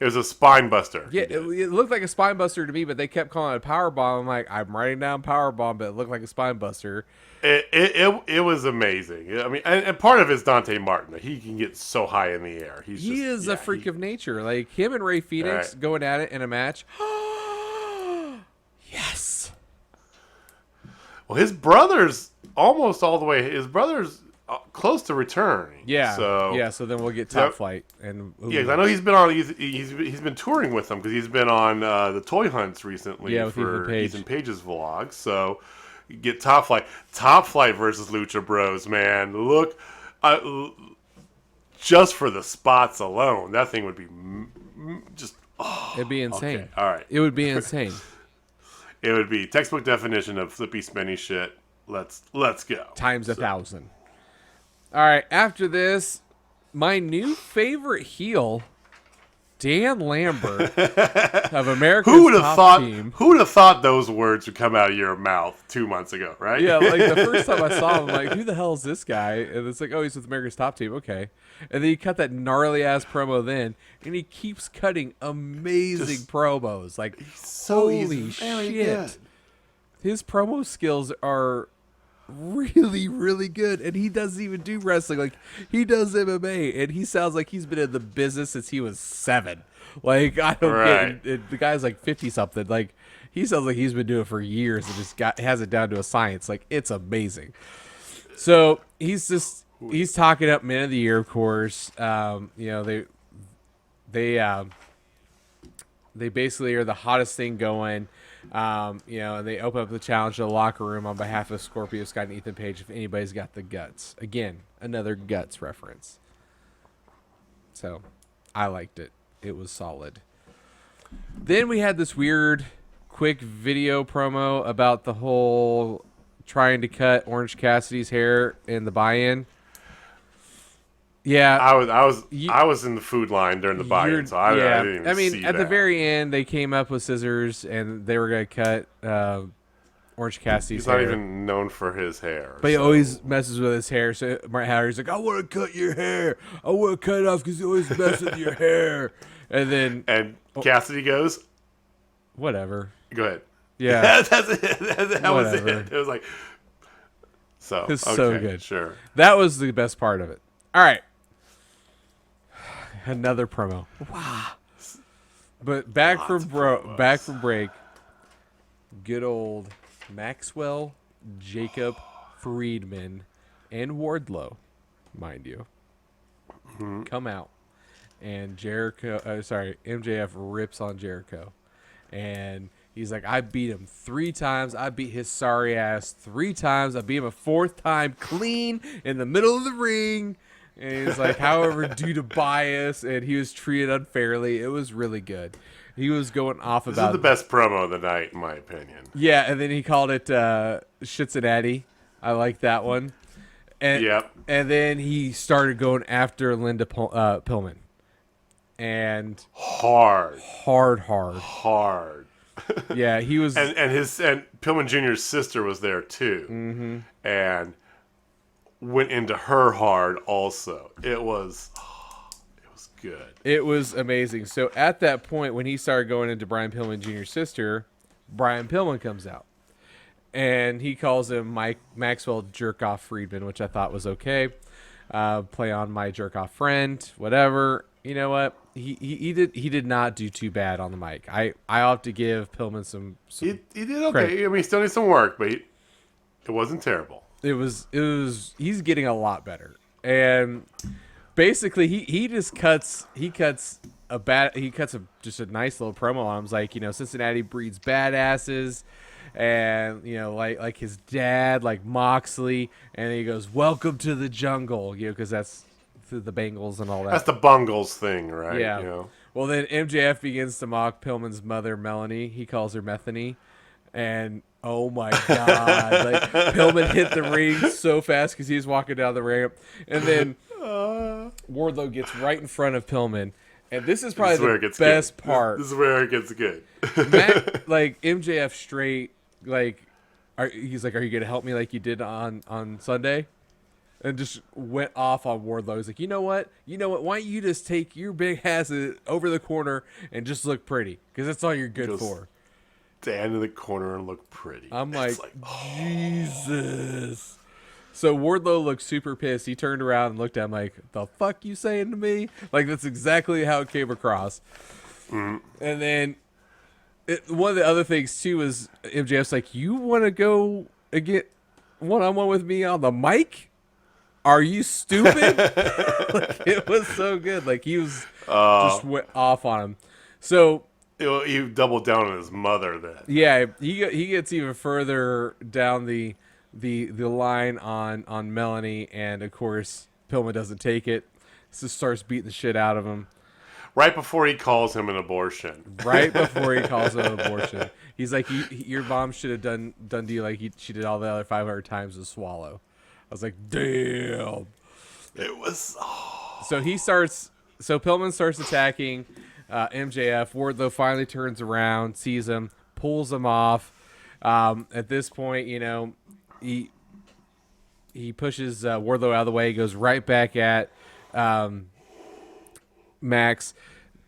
B: It was a spine buster.
A: Yeah, it looked like a spine buster to me, but they kept calling it a power bomb. I'm like, I'm writing down power bomb, but it looked like a spine buster.
B: It was amazing. I mean, and part of it is Dante Martin. He can get so high in the air. He is
A: a freak of nature. Like him and Ray Phoenix going at it in a match. Yes.
B: Well, his brother's almost all the way. His brother's close to returning.
A: Yeah. So then we'll get Top Flight and
B: because I know he's been on. He's been touring with them because he's been on the Toy Hunts recently for Ethan Page's vlog. So. Get Top Flight versus Lucha Bros, man. Look, just for the spots alone, that thing would be just. Oh,
A: it'd be insane.
B: Okay. All right,
A: it would be insane.
B: It would be textbook definition of flippy spinny shit. Let's go
A: times 1,000. All right, after this, my new favorite heel. Dan Lambert of America's Top Team.
B: Who would have thought those words would come out of your mouth 2 months ago, right?
A: Yeah, the first time I saw him, I'm like, who the hell is this guy? And it's like, oh, he's with America's Top Team. Okay. And then he cut that gnarly-ass promo then, and he keeps cutting amazing promos. Like, holy shit. Good. His promo skills are really, really good, and he doesn't even do wrestling. Like, he does MMA, and he sounds like he's been in the business since he was 7. Like, I don't get it. The guy's like 50 something. Like, he sounds like he's been doing it for years and just has it down to a science. Like, it's amazing. So he's talking up Man of the Year, of course. They basically are the hottest thing going. And they open up the challenge to the locker room on behalf of Scorpio Sky and Ethan Page if anybody's got the guts. Again, another guts reference. So, I liked it. It was solid. Then we had this weird, quick video promo about the whole trying to cut Orange Cassidy's hair in the buy-in. Yeah,
B: I was in the food line during the buy-in, so I didn't even see
A: at
B: that.
A: The very end, they came up with scissors and they were gonna cut Orange Cassidy's hair.
B: He's not even known for his hair,
A: but he always messes with his hair. So Mark Howard's like, "I want to cut your hair. I want to cut it off because you always mess with your hair." And
B: Cassidy goes,
A: "Whatever."
B: Go ahead.
A: Yeah,
B: that was it. It was like, so
A: it's so good.
B: Sure,
A: that was the best part of it. All right. Another promo. Wow. But
B: Lots of promos.
A: back from break. Good old Maxwell, Jacob, Friedman, and Wardlow, mind you, come out, and MJF rips on Jericho, and he's like, I beat him 3 times. I beat his sorry ass 3 times. I beat him a 4th time clean in the middle of the ring. And he's like, however, due to bias, and he was treated unfairly. It was really good. He was going off
B: This
A: about
B: is the best promo of the night, in my opinion.
A: yeah, and then he called it Cincinnati. I like that one. And
B: Yep.
A: and then he started going after Linda Pillman. And
B: Hard.
A: hard. Yeah, he was
B: and Pillman Jr.'s sister was there too, and went into her hard also. It was good.
A: It was amazing. So at that point, when he started going into Brian Pillman Jr.'s sister, Brian Pillman comes out. And he calls him Maxwell Jerk-Off Friedman, which I thought was okay. Play on my jerk-off friend, whatever. You know what? He did not do too bad on the mic. I have to give Pillman some
B: He did okay.
A: credit.
B: I mean, he still needs some work, but it wasn't terrible.
A: It was he's getting a lot better. And basically he just cuts just a nice little promo on him. It's like, Cincinnati breeds badasses, and like his dad, like Moxley, and he goes, welcome to the jungle, because that's the Bengals and all that.
B: That's the Bungles thing, right?
A: Yeah. Well, then MJF begins to mock Pillman's mother, Melanie. He calls her Methany. And, oh, my God. Like, Pillman hit the ring so fast because he was walking down the ramp. And then Wardlow gets right in front of Pillman. And this is probably the best part.
B: This is where it gets good.
A: MJF straight, he's like, are you going to help me like you did on Sunday? And just went off on Wardlow. He's like, you know what? Why don't you just take your big ass over the corner and just look pretty? Because that's all you're good for.
B: Stand in the corner and look pretty.
A: I'm like, Jesus. So Wardlow looked super pissed. He turned around and looked at him like, the fuck you saying to me? Like, that's exactly how it came across. And then one of the other things, too, is MJF's like, you want to go and get one-on-one with me on the mic? Are you stupid? Like, it was so good. Like, he was just went off on him. So
B: he doubled down on his mother then.
A: yeah, he gets even further down the line on Melanie, and of course Pillman doesn't take it. So starts beating the shit out of him.
B: Right before he calls him an abortion.
A: He's like, your mom should have done to you like she did all the other 500 times to Swallow. I was like, damn.
B: It was.
A: So Pillman starts attacking MJF. Wardlow finally turns around, sees him, pulls him off. At this point, he pushes Wardlow out of the way, goes right back at Max.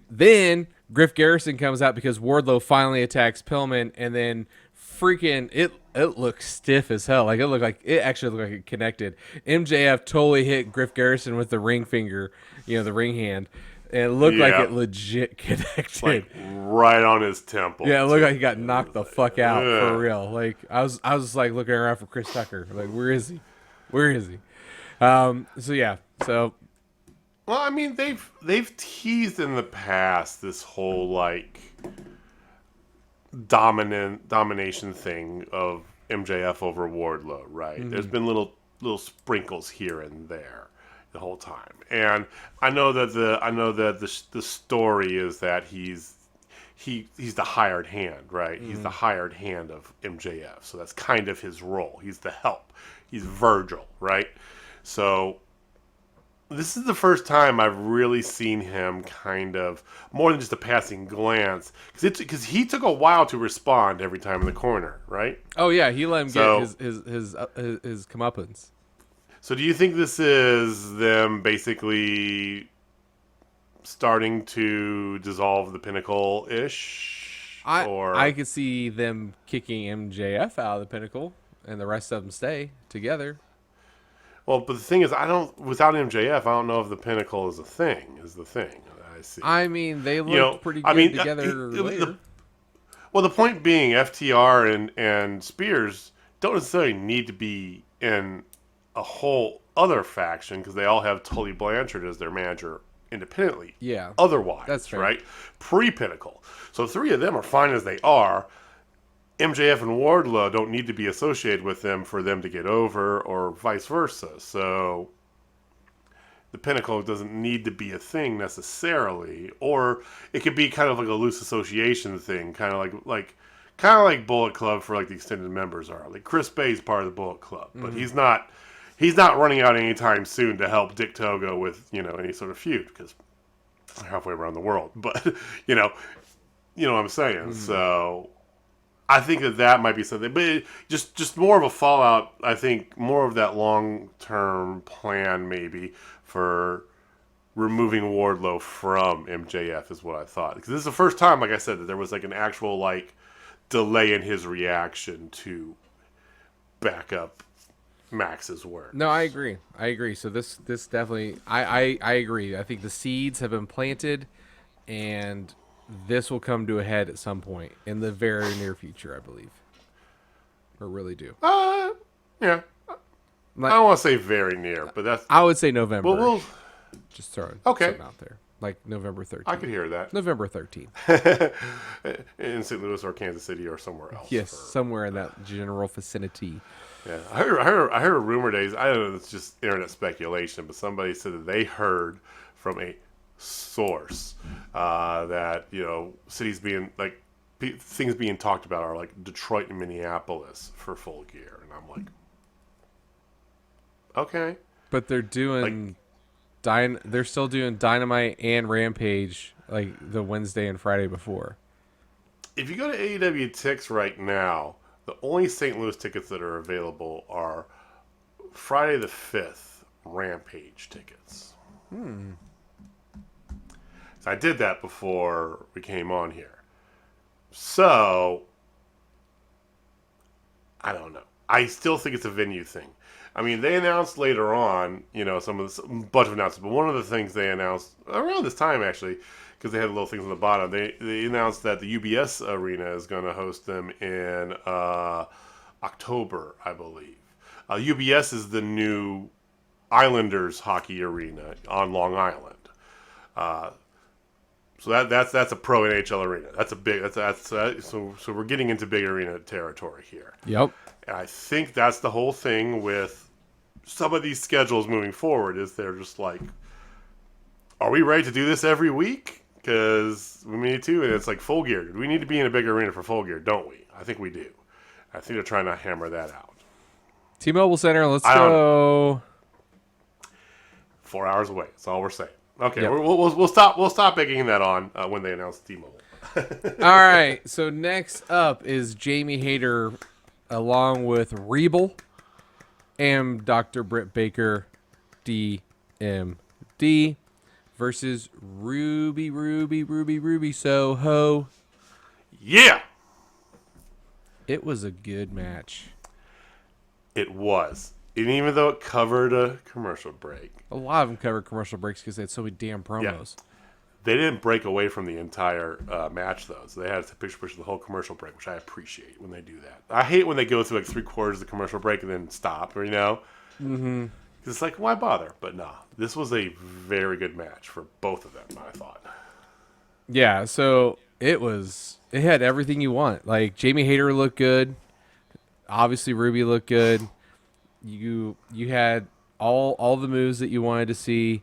A: Then Griff Garrison comes out because Wardlow finally attacks Pillman, and then freaking it looked stiff as hell. Like, it actually looked like it connected. MJF totally hit Griff Garrison with the ring finger, the ring hand. And it looked like it legit connected.
B: Like right on his temple.
A: Yeah, it looked like he got knocked the fuck out for real. Like, I was like looking around for Chris Tucker. Like, where is he? So yeah. So
B: well, I mean, they've teased in the past this whole like domination thing of MJF over Wardlow, right? Mm-hmm. There's been little sprinkles here and there the whole time, and I know that the story is that he's the hired hand, right? Mm-hmm. He's the hired hand of MJF, so that's kind of his role. He's the help. He's Virgil, right? So this is the first time I've really seen him kind of more than just a passing glance, because he took a while to respond every time in the corner, right?
A: Oh yeah, he let him get his comeuppance.
B: So do you think this is them basically starting to dissolve the Pinnacle-ish?
A: I could see them kicking MJF out of the Pinnacle and the rest of them stay together.
B: Well, but the thing is, without MJF, I don't know if the Pinnacle is the thing. see.
A: I mean, they looked pretty good together later.
B: Well, the point being, FTR and Spears don't necessarily need to be in a whole other faction because they all have Tully Blanchard as their manager independently.
A: Yeah.
B: Otherwise,
A: that's fair.
B: right? Pre-Pinnacle. So 3 of them are fine as they are. MJF and Wardlow don't need to be associated with them for them to get over or vice versa. So the Pinnacle doesn't need to be a thing necessarily, or it could be kind of like a loose association thing, kind of like Bullet Club for like the extended members are. Like Chris Bay's part of the Bullet Club, but he's not running out anytime soon to help Dick Togo with any sort of feud because they're halfway around the world. But you know what I'm saying. So I think that might be something, but just more of a fallout. I think more of that long-term plan maybe for removing Wardlow from MJF is what I thought. Because this is the first time, like I said, that there was like an actual like delay in his reaction to back up Max's work.
A: No, I agree. So this definitely, I agree. I think the seeds have been planted, and this will come to a head at some point in the very near future, I believe. Or really do.
B: Yeah. I don't want to say very near, but that's...
A: I would say November.
B: Well, we'll
A: just throwing
B: okay.
A: something out there. Like November 13th.
B: I could hear that.
A: November 13th.
B: In St. Louis or Kansas City or somewhere else.
A: Yes, somewhere in that general vicinity.
B: Yeah, I heard a rumor days. I don't know, it's just internet speculation, but somebody said that they heard from a source that cities being like things being talked about are like Detroit and Minneapolis for Full Gear, and I'm like, okay.
A: But they're doing they're still doing Dynamite and Rampage like the Wednesday and Friday before.
B: If you go to AEW Tix right now, the only St. Louis tickets that are available are Friday the 5th Rampage tickets. So I did that before we came on here. So, I don't know. I still think it's a venue thing. I mean, they announced later on, bunch of announcements, but one of the things they announced around this time, actually, because they had little things on the bottom, they announced that the UBS Arena is going to host them in October, I believe. UBS is the new Islanders hockey arena on Long Island. So that's a pro NHL arena. That's a big. So we're getting into big arena territory here.
A: Yep.
B: And I think that's the whole thing with some of these schedules moving forward. Is they're just like, are we ready to do this every week? Because we need to, and it's like Full Gear. We need to be in a big arena for Full Gear, don't we? I think we do. I think they're trying to hammer that out.
A: T-Mobile Center. Let's go.
B: 4 hours away. That's all we're saying. Okay,
A: yep.
B: we'll stop egging that on when they announce T-Mobile.
A: All right, so next up is Jamie Hayter along with Rebel and Dr. Britt Baker, DMD, versus Ruby Soho.
B: Yeah!
A: It was a good match.
B: It was. And even though it covered a commercial break.
A: A lot of them covered commercial breaks because they had so many damn promos.
B: Yeah. They didn't break away from the entire match, though. So they had to push the whole commercial break, which I appreciate when they do that. I hate when they go through like 3/4 of the commercial break and then stop, Mm-hmm. It's like, why bother? But nah, this was a very good match for both of them, I thought.
A: Yeah, so it had everything you want. Like, Jamie Hayter looked good. Obviously, Ruby looked good. You had all the moves that you wanted to see.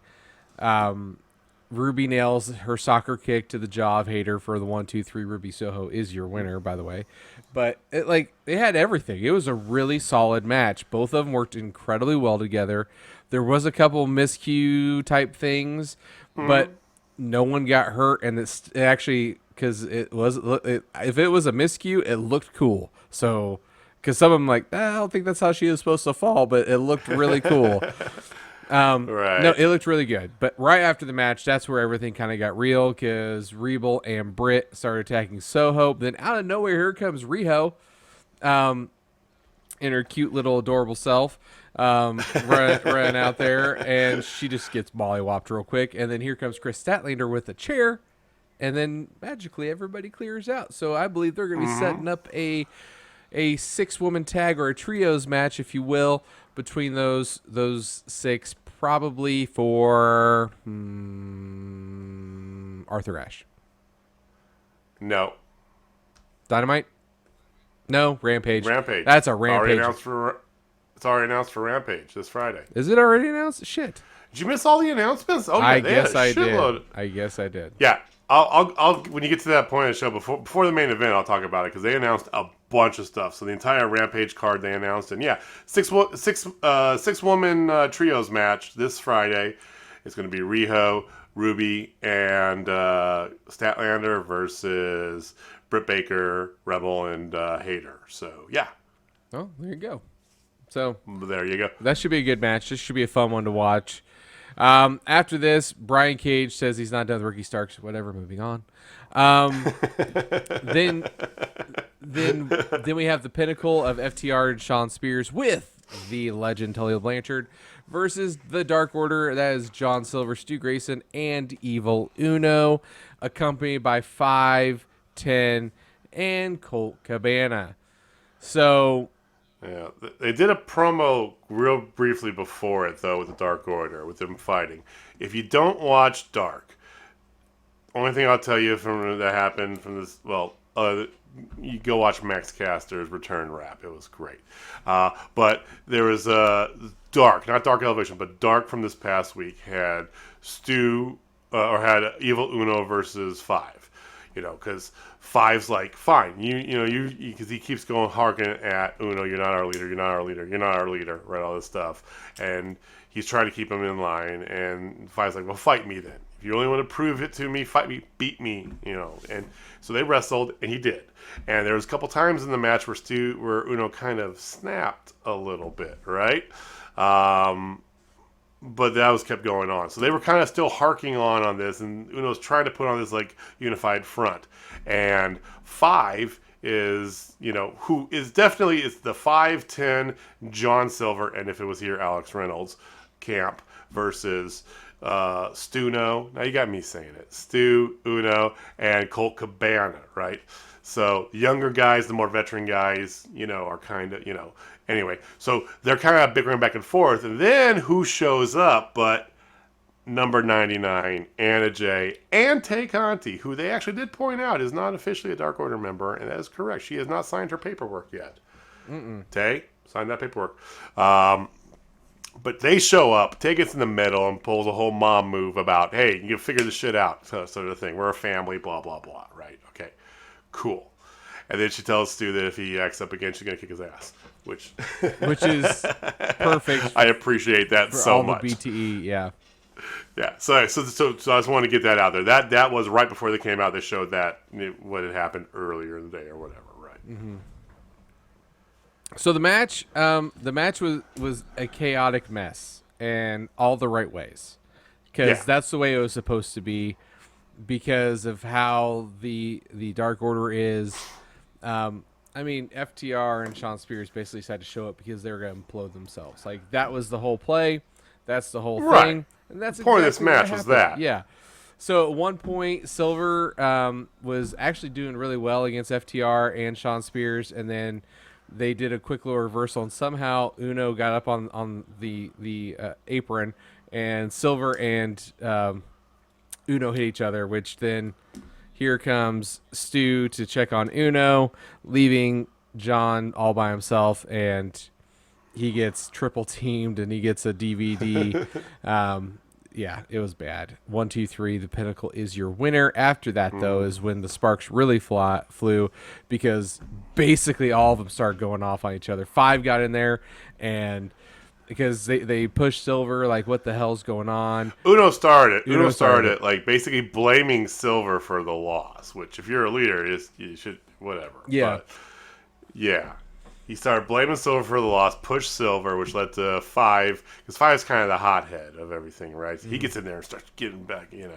A: Ruby nails her soccer kick to the jaw of Hayter for the 1-2-3. Ruby Soho is your winner, by the way. But it had everything. It was a really solid match. Both of them worked incredibly well together. There was a couple miscue type things, but no one got hurt. And it actually, because if it was a miscue, it looked cool. So. Because some of them I don't think that's how she was supposed to fall, but it looked really cool.
B: Right.
A: No, it looked really good. But right after the match, that's where everything kind of got real because Rebel and Britt started attacking Soho. Then out of nowhere, here comes Riho in her cute little adorable self. run out there, and she just gets mollywopped real quick. And then here comes Chris Statlander with a chair, and then magically everybody clears out. So I believe they're going to be setting up a 6-woman tag, or a trios match, if you will, between those 6, probably for Arthur Ashe.
B: No.
A: Dynamite? No, Rampage.
B: Rampage.
A: That's a Rampage.
B: It's already announced for Rampage this Friday.
A: Is it already announced? Shit.
B: Did you miss all the announcements? Oh, yeah,
A: I guess I did.
B: Yeah. I'll when you get to that point of the show, before the main event, I'll talk about it, because they announced a bunch of stuff. So the entire Rampage card they announced, and yeah, 6-woman trios match this Friday. It's going to be Riho, Ruby, and Statlander versus Britt Baker, Rebel, and Hayter. So yeah.
A: Oh, there you go. So
B: there you go.
A: That should be a good match. This should be a fun one to watch. After this, Brian Cage says he's not done with Ricky Starks. Whatever, moving on. Then we have the pinnacle of FTR and Shawn Spears with the legend Tully Blanchard versus the Dark Order. That is John Silver, Stu Grayson, and Evil Uno, accompanied by 5, 10, and Colt Cabana. So...
B: yeah, they did a promo real briefly before it, though, with the Dark Order, with them fighting. If you don't watch Dark, only thing I'll tell you that happened from this, you go watch Max Caster's Return Rap. It was great. But there was Dark, not Dark Elevation, but Dark from this past week had had Evil Uno versus 5. Because 5's like, fine, because he keeps going harking at Uno, you're not our leader, you're not our leader, you're not our leader, right, all this stuff, and he's trying to keep him in line, and 5's like, well, fight me then. If you only want to prove it to me, fight me, beat me, and so they wrestled, and he did, and there was a couple times in the match where Uno kind of snapped a little bit, right, but that was kept going on. So they were kind of still harking on this, and Uno's trying to put on this like unified front. And 5 is, who is definitely, it's the 5-10 John Silver, and if it was here, Alex Reynolds camp versus Stuno. Now you got me saying it. Stu, Uno, and Colt Cabana, right? So the younger guys, the more veteran guys, are kind of, Anyway, so they're kind of bickering back and forth, and then who shows up but number 99, Anna Jay, and Tay Conti, who they actually did point out is not officially a Dark Order member, and that is correct. She has not signed her paperwork yet. Tay, sign that paperwork. But they show up, Tay gets in the middle and pulls a whole mom move about, hey, you can figure this shit out, sort of thing. We're a family, blah, blah, blah, right? Okay, cool. And then she tells Stu that if he acts up again, she's going to kick his ass. Which
A: is perfect.
B: I appreciate that so much.
A: The BTE, yeah.
B: Yeah. So I just wanted to get that out there. That was right before they came out. They showed that what had happened earlier in the day or whatever, right?
A: Mm-hmm. So the match was a chaotic mess, and all the right ways, because that's the way it was supposed to be, because of how the Dark Order is. FTR and Shawn Spears basically decided to show up because they were going to implode themselves. Like, that was the whole play. That's the whole thing. And that's
B: the point
A: exactly
B: of this match was that.
A: Yeah. So at one point, Silver was actually doing really well against FTR and Shawn Spears, and then they did a quick little reversal, and somehow Uno got up on the apron, and Silver and Uno hit each other, which then... here comes Stu to check on Uno, leaving John all by himself, and he gets triple teamed, and he gets a DVD. It was bad. 1, 2, 3. The Pinnacle is your winner. After that, though, is when the sparks really flew, because basically all of them started going off on each other. 5 got in there, and because they pushed Silver, like, what the hell's going on?
B: Uno started like, basically blaming Silver for the loss, which, if you're a leader, you should, whatever.
A: Yeah.
B: But, yeah. He started blaming Silver for the loss, pushed Silver, which led to 5, because 5 is kind of the hothead of everything, right? So he gets in there and starts getting back, and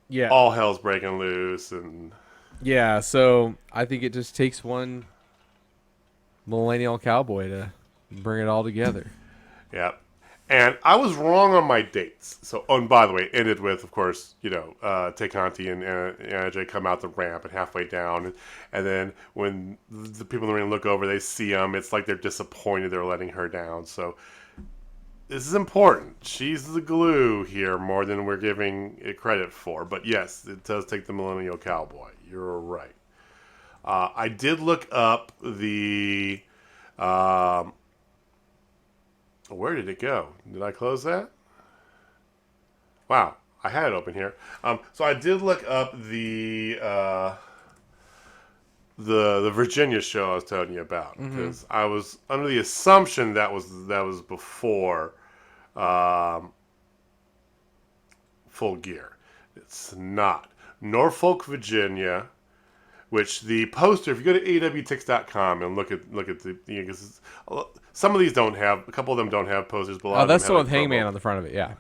B: then all hell's breaking loose. And
A: yeah, so I think it just takes one millennial cowboy to Bring it all together.
B: Yeah. And I was wrong on my dates. So, oh, and by the way, it ended with, of course, Tay Conti and AJ come out the ramp and halfway down. And then when the people in the ring look over, they see them. It's like they're disappointed they're letting her down. So this is important. She's the glue here more than we're giving it credit for. But yes, it does take the Millennial Cowboy. You're right. I did look up the... where did it go? Did I close that? Wow, I had it open here. So I did look up the Virginia show I was telling you about because I was under the assumption that was before Full Gear. It's not. Norfolk, Virginia. Which the poster, if you go to AEWTix.com and look at the, because some of these don't have, a couple of them don't have posters, but a lot of
A: that's
B: them
A: the
B: have
A: one with Hangman on the front of it, yeah.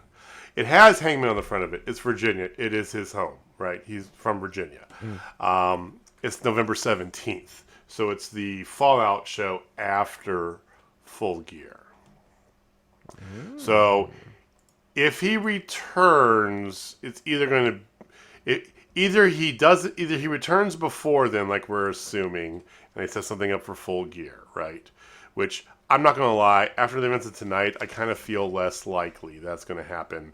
B: It has Hangman on the front of it. It's Virginia. It is his home, right? He's from Virginia. It's November 17th. So it's the Fallout show after Full Gear. So if he returns, it's either going to... Either he returns before then, like we're assuming, and he sets something up for Full Gear, right? Which, I'm not going to lie, after the events of tonight, I kind of feel less likely that's going to happen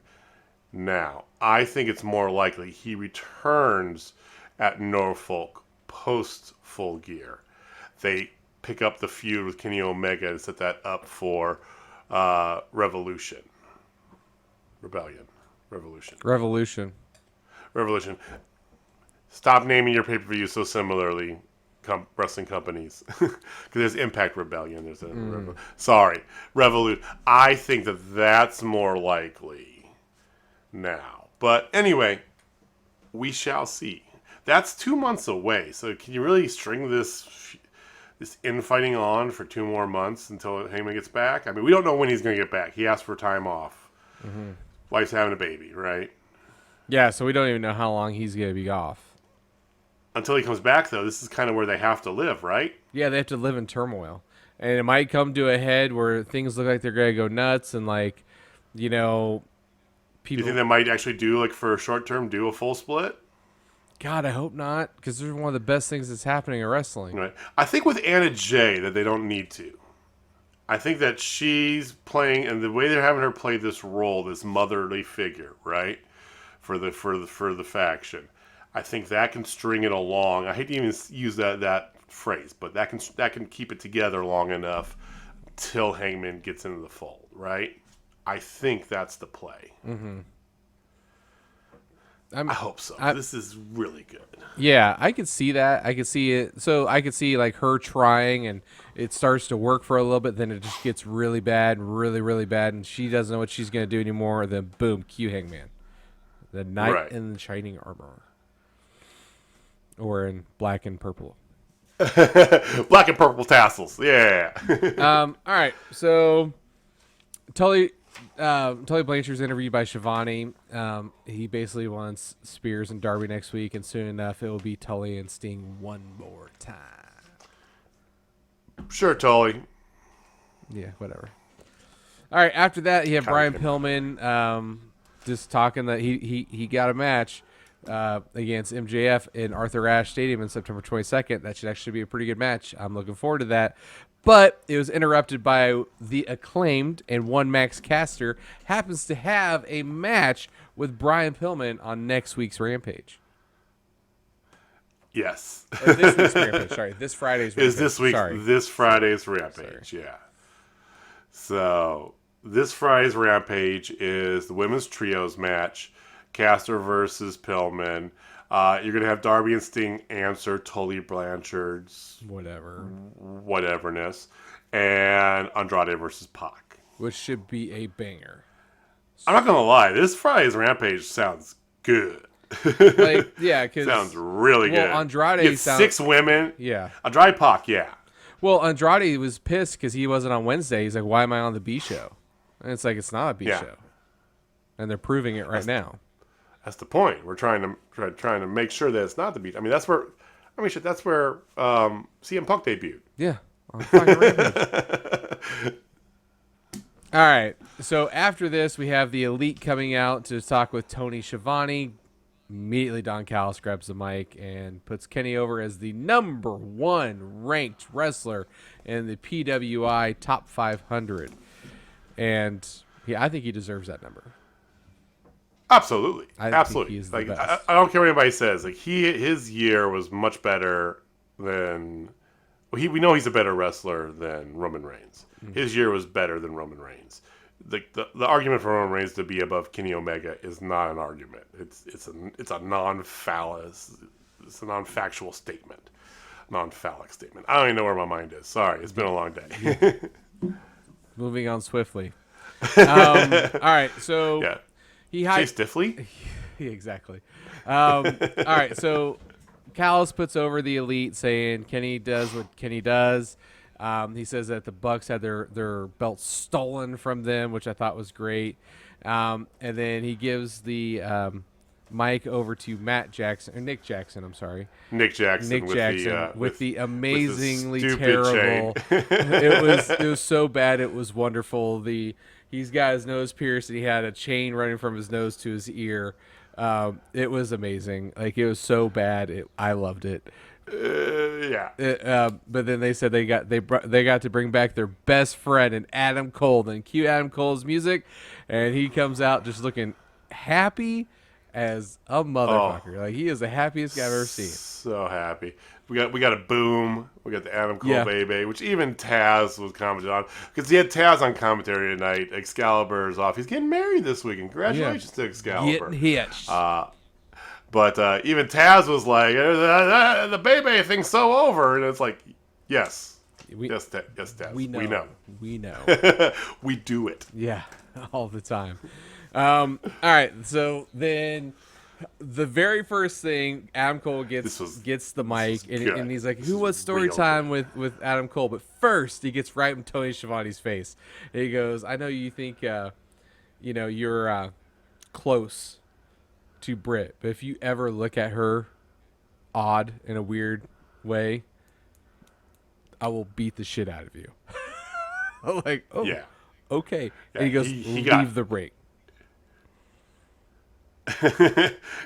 B: now. I think it's more likely he returns at Norfolk post Full Gear. They pick up the feud with Kenny Omega and set that up for Revolution. Stop naming your pay-per-view so similarly, wrestling companies. Because there's Impact Rebellion. There's Revolution. I think that's more likely now. But anyway, we shall see. That's 2 months away. So can you really string this infighting on for 2 more months until Heyman gets back? I mean, we don't know when he's going to get back. He asked for time off. Wife's having a baby, right?
A: Yeah, so we don't even know how long he's going to be off.
B: Until he comes back, though, this is kind of where they have to live, right?
A: Yeah, they have to live in turmoil. And it might come to a head where things look like they're going to go nuts and, like, people...
B: Do you think they might actually do, like, for a short term, do a full split?
A: God, I hope not, because they're one of the best things that's happening in wrestling.
B: Right. I think with Anna Jay that they don't need to. I think that she's playing, and the way they're having her play this role, this motherly figure, right, for the faction. I think that can string it along. I hate to even use that phrase, but that can keep it together long enough till Hangman gets into the fold, right? I think that's the play. I hope so. This is really good.
A: Yeah, I could see that. I could see it. So I could see like her trying, and it starts to work for a little bit. Then it just gets really bad, really, really bad, and she doesn't know what she's going to do anymore. Then boom, cue Hangman, the knight in the shining armor, or in black and purple.
B: Black and purple tassels. Yeah.
A: All right. So Tully Blanchard's interviewed by Shivani. He basically wants Spears and Darby next week, and soon enough it will be Tully and Sting one more time.
B: Sure, Tully.
A: Yeah, whatever. All right. After that, you have Brian Pillman just talking that he got a match against MJF in Arthur Ashe Stadium on September 22nd. That should actually be a pretty good match. I'm looking forward to that. But it was interrupted by the Acclaimed, and one Max Caster happens to have a match with Brian Pillman on next week's Rampage.
B: Yes.
A: This week's Rampage. Sorry, this Friday's Rampage.
B: This Friday's Rampage. Sorry. Yeah. So this Friday's Rampage is the women's trios match. Caster versus Pillman. You're going to have Darby and Sting answer Tully Blanchard's whateverness. And Andrade versus Pac.
A: Which should be a banger.
B: I'm not going to lie. This Friday's Rampage sounds good.
A: Sounds
B: really good.
A: Andrade sounds
B: 6 women.
A: Yeah.
B: Andrade Pac, yeah.
A: Well, Andrade was pissed because he wasn't on Wednesday. He's like, why am I on the B show? And it's like, it's not a B show. And they're proving it right now.
B: That's the point. We're trying to make sure that it's not the beat. I mean, that's where CM Punk debuted.
A: Yeah. On fucking Rampage. All right. So after this, we have the Elite coming out to talk with Tony Schiavone. Immediately, Don Callis grabs the mic and puts Kenny over as the #1 ranked wrestler in the PWI Top 500. And I think he deserves that number.
B: Absolutely,
A: I
B: absolutely.
A: think he's the
B: Like
A: best.
B: I don't care what anybody says. Like his year was much better than. Well, we know he's a better wrestler than Roman Reigns. His year was better than Roman Reigns. The argument for Roman Reigns to be above Kenny Omega is not an argument. It's a non-factual statement, non-phallic statement. I don't even know where my mind is. Sorry, it's been a long day.
A: Moving on swiftly. All right. So
B: Yeah,
A: he
B: say stiffly.
A: Yeah, exactly. All right, so Callis puts over the Elite, saying Kenny does what Kenny does. He says that the Bucks had their belts stolen from them, which I thought was great. And then he gives the mic over to Nick Jackson. I'm sorry,
B: Nick Jackson
A: with the amazingly
B: with the
A: terrible. it was so bad. It was wonderful. He's got his nose pierced, and he had a chain running from his nose to his ear. It was amazing. Like, it was so bad. I loved it.
B: Yeah.
A: But then they said they got to bring back their best friend and Adam Cole. Then cue Adam Cole's music, and he comes out just looking happy as a motherfucker. Like, he is the happiest guy I've ever seen.
B: So happy. We got a boom. We got the Adam Cole baby, which even Taz was commented on, because he had Taz on commentary tonight. Excalibur is off. He's getting married this weekend. Congratulations to Excalibur.
A: Getting hitched.
B: But even Taz was like, the baby thing's so over, and it's like, yes, Taz.
A: We know.
B: We do it.
A: Yeah, all the time. All right, so then the very first thing, Adam Cole gets the mic, and he's like, "Who was story time with Adam Cole?" But first, he gets right in Tony Schiavone's face. And he goes, "I know you think, you're close to Britt, but if you ever look at her odd in a weird way, I will beat the shit out of you." I'm like, oh, yeah, okay. Yeah, and he goes, leave the ring.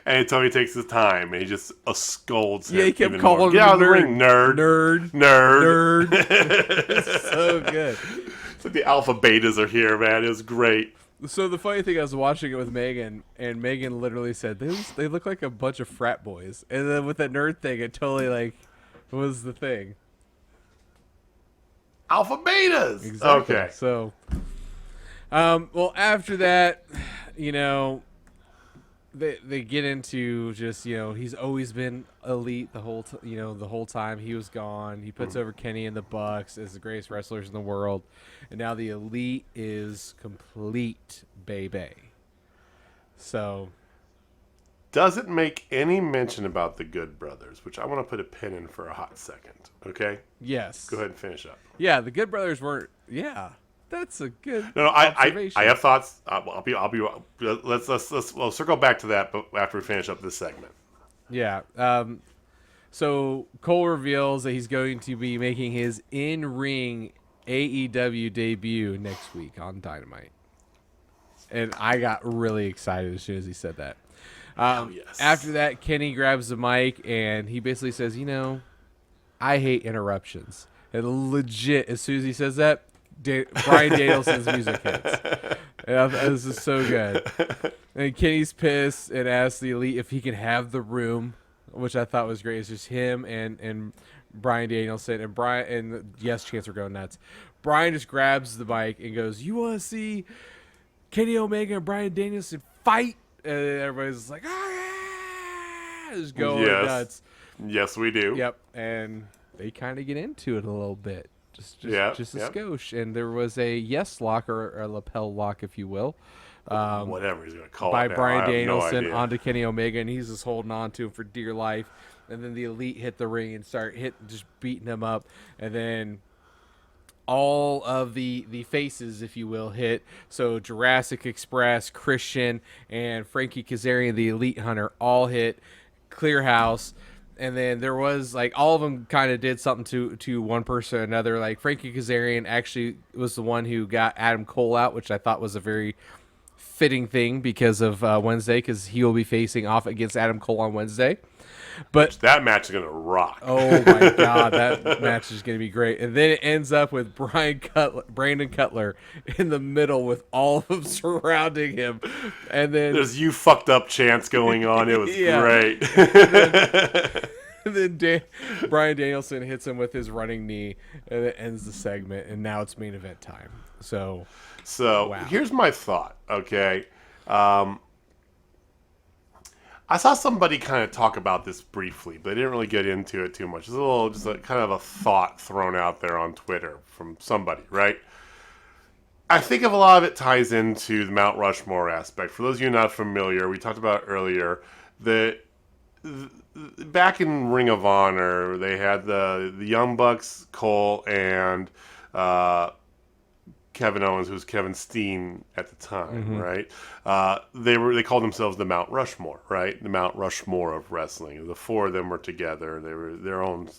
B: And Tony takes his time and he just scolds him.
A: Yeah, he kept calling him
B: Get out of the ring, nerd.
A: It's so good.
B: It's like the alpha betas are here, man. It was great.
A: So the funny thing, I was watching it with Megan, and Megan literally said, they look like a bunch of frat boys. And then with that nerd thing, it totally was the thing.
B: Alpha betas.
A: Exactly.
B: Okay.
A: So, well, after that, they get into just, he's always been elite the whole time he was gone. He puts over Kenny and the Bucks as the greatest wrestlers in the world, and now the Elite is complete, baby. So,
B: doesn't make any mention about the Good Brothers, which I want to put a pin in for a hot second. Okay.
A: Yes.
B: Go ahead and finish up.
A: Yeah, the Good Brothers weren't. Yeah. That's a good
B: I have thoughts. We'll circle back to that, but after we finish up this segment.
A: Yeah. So Cole reveals that he's going to be making his in-ring AEW debut next week on Dynamite, and I got really excited as soon as he said that.
B: Yes.
A: After that, Kenny grabs the mic and he basically says, I hate interruptions. And legit, as soon as he says that, Bryan Danielson's music hits. This is so good. And Kenny's pissed and asks the Elite if he can have the room, which I thought was great. It's just him and Bryan Danielson, and yes, Chance are going nuts. Bryan just grabs the mic and goes, "You want to see Kenny Omega and Bryan Danielson fight?" And everybody's like, "Ah!" Just going nuts.
B: Yes, we do.
A: Yep, and they kind of get into it a little bit. Just a skosh. And there was a yes lock, or a lapel lock, if you will.
B: Whatever he's going to call it.
A: By Bryan Danielson onto Kenny Omega, and he's just holding on to him for dear life. And then the Elite hit the ring and start just beating him up. And then all of the faces, if you will, hit. So Jurassic Express, Christian, and Frankie Kazarian, the Elite Hunter, all hit. Clear house. And then there was like all of them kind of did something to one person or another. Like Frankie Kazarian actually was the one who got Adam Cole out, which I thought was a very fitting thing because of Wednesday, because he will be facing off against Adam Cole on Wednesday. But
B: that match is gonna rock.
A: oh my god, that match is going to be great. And then it ends up with Brandon Cutler in the middle with all of them surrounding him. And then
B: there's "you fucked up" chants going on. It was great.
A: And then Bryan Danielson hits him with his running knee, and it ends the segment. And now it's main event time. So wow.
B: Here's my thought. Okay. I saw somebody kind of talk about this briefly, but they didn't really get into it too much. It's just a kind of a thought thrown out there on Twitter from somebody, right? I think of a lot of it ties into the Mount Rushmore aspect. For those of you not familiar, we talked about earlier that back in Ring of Honor, they had the Young Bucks, Cole, and Kevin Owens, who was Kevin Steen at the time, right? They called themselves the Mount Rushmore, right? The Mount Rushmore of wrestling. The four of them were together. They were their own,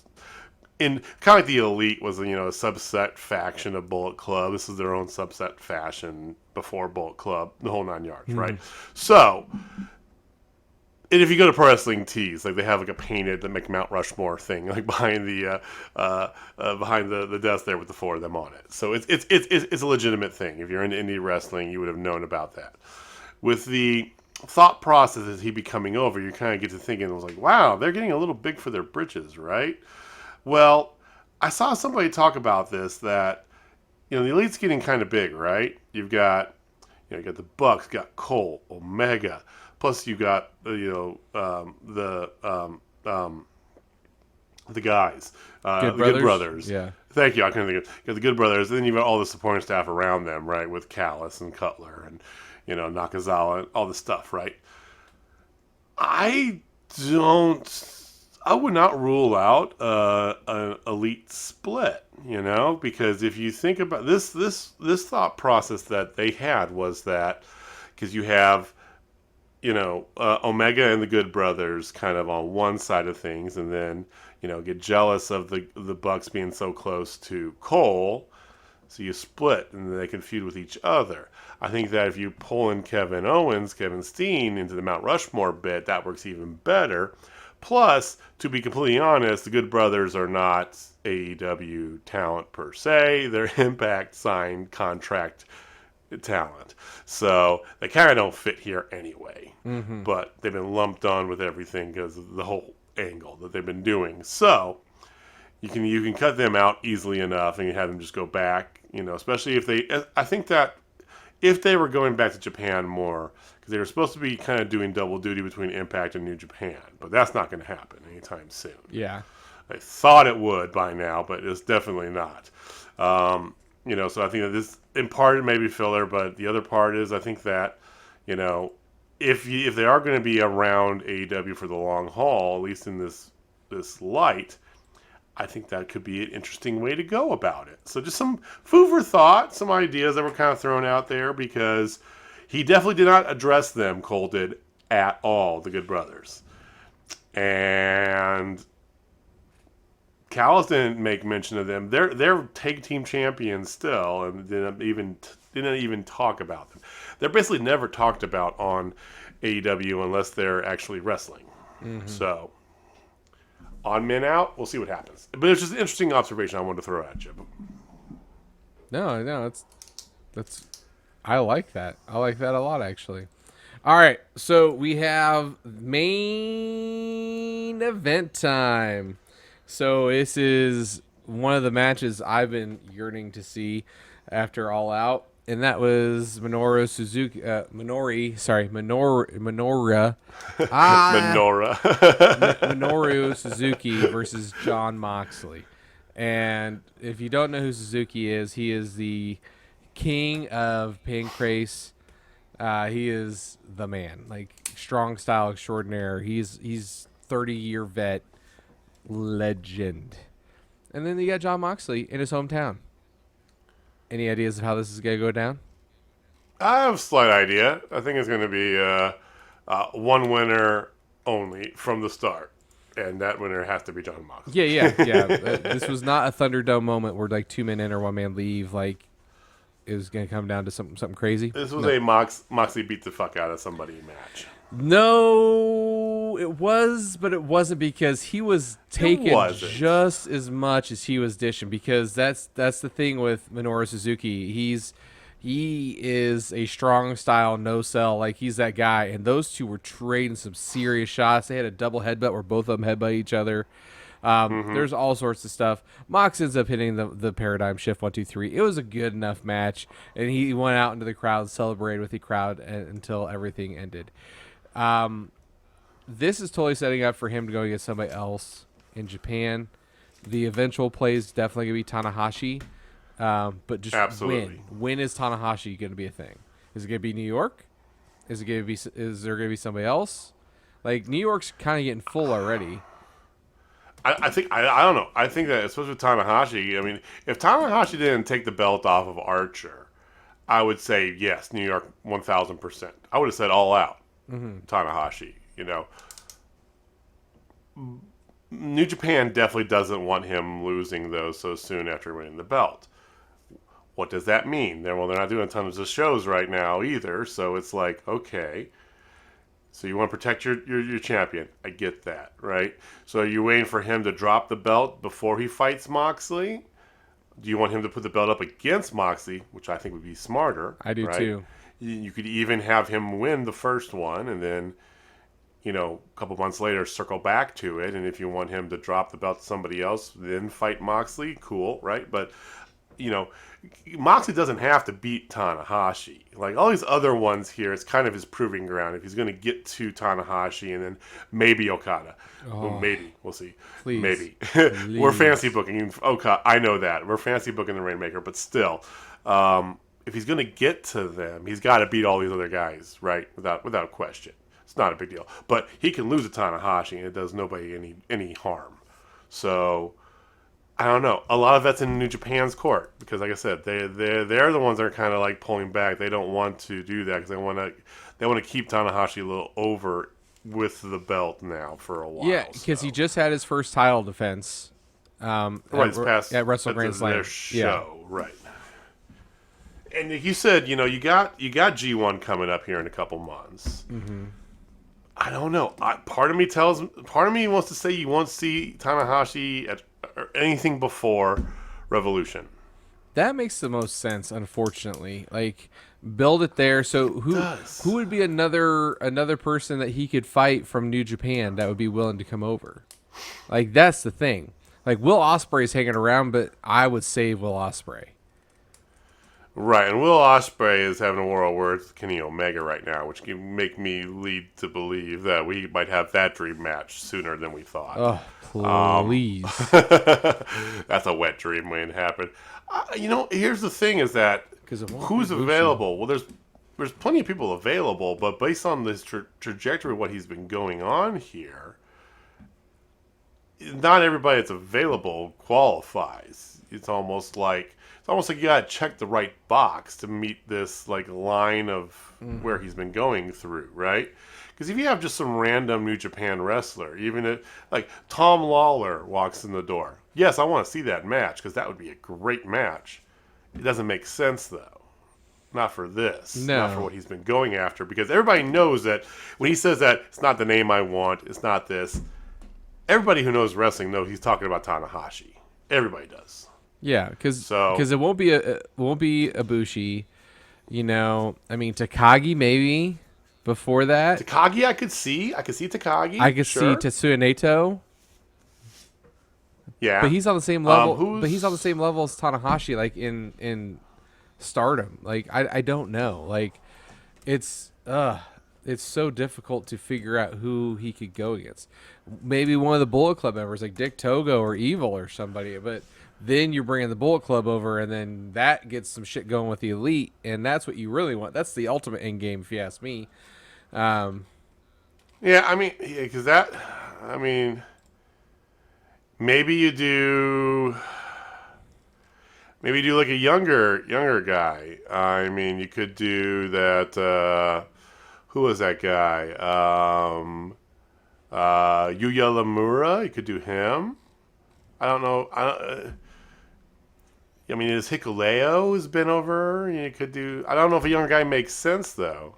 B: in kind of like the Elite was a subset faction of Bullet Club. This is their own subset fashion before Bullet Club, the whole 9 yards, right? So. And if you go to Pro Wrestling Tees, like they have like a painted Mount Rushmore thing like behind the desk there with the four of them on it. So it's a legitimate thing. If you're into indie wrestling, you would have known about that. With the thought process as he be coming over, you kind of get to thinking, it was like, wow, they're getting a little big for their britches, right? Well, I saw somebody talk about this that the Elite's getting kind of big, right? You got the Bucks, got Cole, Omega. Plus, you got the guys, the Good Brothers.
A: Yeah.
B: Thank you. I couldn't think of you got the Good Brothers. And then you've got all the supporting staff around them, right? With Callis and Cutler and Nakazawa and all the stuff, right? I would not rule out an Elite split, because if you think about this thought process that they had was that because you have. Omega and the Good Brothers kind of on one side of things, and then, get jealous of the Bucks being so close to Cole, so you split, and they can feud with each other. I think that if you pull in Kevin Owens, Kevin Steen into the Mount Rushmore bit, that works even better. Plus, to be completely honest, the Good Brothers are not AEW talent per se. They're Impact signed contract talent. So they kind of don't fit here anyway. But they've been lumped on with everything because of the whole angle that they've been doing. So you can cut them out easily enough and you have them just go back, especially I think that if they were going back to Japan more, because they were supposed to be kind of doing double duty between Impact and New Japan, but that's not going to happen anytime soon.
A: Yeah.
B: I thought it would by now, but it's definitely not. So I think that this, in part, it may be filler, but the other part is I think that, if they are going to be around AEW for the long haul, at least in this light, I think that could be an interesting way to go about it. So just some food for thought, some ideas that were kind of thrown out there, because he definitely did not address them, Cole did, at all, the Good Brothers. And Callis didn't make mention of them. They're tag team champions still, and didn't even talk about them. They're basically never talked about on AEW unless they're actually wrestling. So, on men out, we'll see what happens. But it's just an interesting observation I wanted to throw at you.
A: No, that's I like that. I like that a lot, actually. All right, so we have main event time. So this is one of the matches I've been yearning to see after All Out, and that was Minoru Suzuki versus Jon Moxley. And if you don't know who Suzuki is, he is the king of Pancrase. He is the man, like strong style extraordinaire. He's 30-year vet legend. And then you got Jon Moxley in his hometown. Any ideas of how this is going to go down?
B: I have a slight idea. I think it's going to be one winner only from the start. And that winner has to be John Moxley.
A: Yeah. This was not a Thunderdome moment where like 2 men in or 1 man leave. Like it was going to come down to something crazy.
B: This was a Moxley beat the fuck out of somebody match.
A: No, it was, but it wasn't because he was taking just as much as he was dishing. Because that's the thing with Minoru Suzuki. He is a strong style no sell, like he's that guy. And those two were trading some serious shots. They had a double headbutt where both of them headbutt each other. There's all sorts of stuff. Mox ends up hitting the paradigm shift 1, 2, 3. It was a good enough match, and he went out into the crowd, celebrated with the crowd until everything ended. This is totally setting up for him to go against somebody else in Japan. The eventual play is definitely going to be Tanahashi. But just
B: absolutely.
A: When is Tanahashi going to be a thing? Is it going to be New York? Is there going to be somebody else? Like New York's kind of getting full already.
B: I think I don't know. I think that especially with Tanahashi. I mean, if Tanahashi didn't take the belt off of Archer, I would say yes, New York 1,000%. I would have said All Out, Tanahashi. You know, New Japan definitely doesn't want him losing those so soon after winning the belt. What does that mean? They're not doing tons of shows right now either, so it's like, okay. So you want to protect your champion. I get that, right? So are you waiting for him to drop the belt before he fights Moxley? Do you want him to put the belt up against Moxley, which I think would be smarter?
A: I do too.
B: You could even have him win the first one and then, you know, a couple months later circle back to it. And if you want him to drop the belt to somebody else, then fight Moxley, cool, right? But, you know, Moxley doesn't have to beat Tanahashi. Like all these other ones here, it's kind of his proving ground. If he's going to get to Tanahashi and then maybe Okada. Well, maybe. We'll see.
A: Please.
B: Maybe. We're fancy booking Okada. I know that. We're fancy booking the Rainmaker. But still, if he's going to get to them, he's got to beat all these other guys, right? Without question. It's not a big deal. But he can lose to Tanahashi and it does nobody any harm. So I don't know. A lot of that's in New Japan's court because, like I said, they're the ones that are kind of like pulling back. They don't want to do that because they want to keep Tanahashi a little over with the belt now for a while.
A: Yeah, because he just had his first title defense.
B: Right,
A: at Wrestle Grand Slam.
B: Their show, right? And you said, you know, you got G1 coming up here in a couple months. Mm-hmm. I don't know. Part of me wants to say you won't see Tanahashi at anything before Revolution.
A: That makes the most sense, unfortunately. Like, build it there. So who would be another person that he could fight from New Japan that would be willing to come over? Like, that's the thing. Like, Will Ospreay's hanging around, but I would save Will Ospreay.
B: Right, and Will Ospreay is having a world war with Kenny Omega right now, which can make me lead to believe that we might have that dream match sooner than we thought.
A: Oh, please.
B: That's a wet dream waiting to happen. You know, here's the thing is that who's available? Well, there's plenty of people available, but based on this trajectory of what he's been going on here, not everybody that's available qualifies. It's almost like you gotta check the right box to meet this like line of where he's been going through, right? Because if you have just some random New Japan wrestler, even if like Tom Lawler walks in the door, yes, I want to see that match because that would be a great match. It doesn't make sense though, not for this, not for what he's been going after. Because everybody knows that when he says that it's not the name I want, it's not this. Everybody who knows wrestling knows he's talking about Tanahashi. Everybody does.
A: Yeah, because it won't be Ibushi, you know. I mean, Takagi maybe before that.
B: Takagi, I could see Takagi.
A: I could see Tetsuya Naito.
B: Yeah,
A: but he's on the same level. But he's on the same level as Tanahashi, like in stardom. Like I don't know. Like it's so difficult to figure out who he could go against. Maybe one of the Bullet Club members, like Dick Togo or Evil or somebody, but. Then you're bringing the Bullet Club over, and then that gets some shit going with the Elite, and that's what you really want. That's the ultimate end game, if you ask me.
B: Yeah, I mean, because maybe you do like a younger guy. I mean, you could do that. Who was that guy? Yuya Lamura, you could do him. I don't know. I mean, is Hikuleo has been over? You could do. I don't know if a younger guy makes sense though.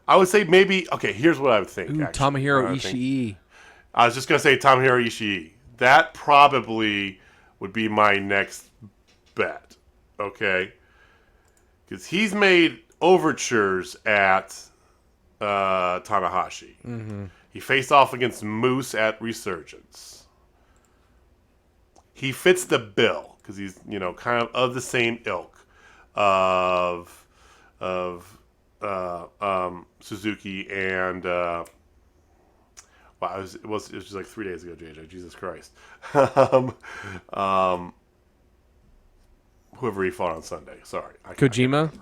B: I would say maybe. Okay, here's what I would think.
A: Ooh,
B: Actually,
A: Tomohiro Ishii.
B: I was just gonna say Tomohiro Ishii. That probably would be my next bet. Okay, because he's made overtures at Tanahashi.
A: Mm-hmm.
B: He faced off against Moose at Resurgence. He fits the bill because he's kind of the same ilk of Suzuki and wow, it was just like 3 days ago, JJ. Jesus Christ. Whoever he fought on Sunday. Sorry,
A: Kojima.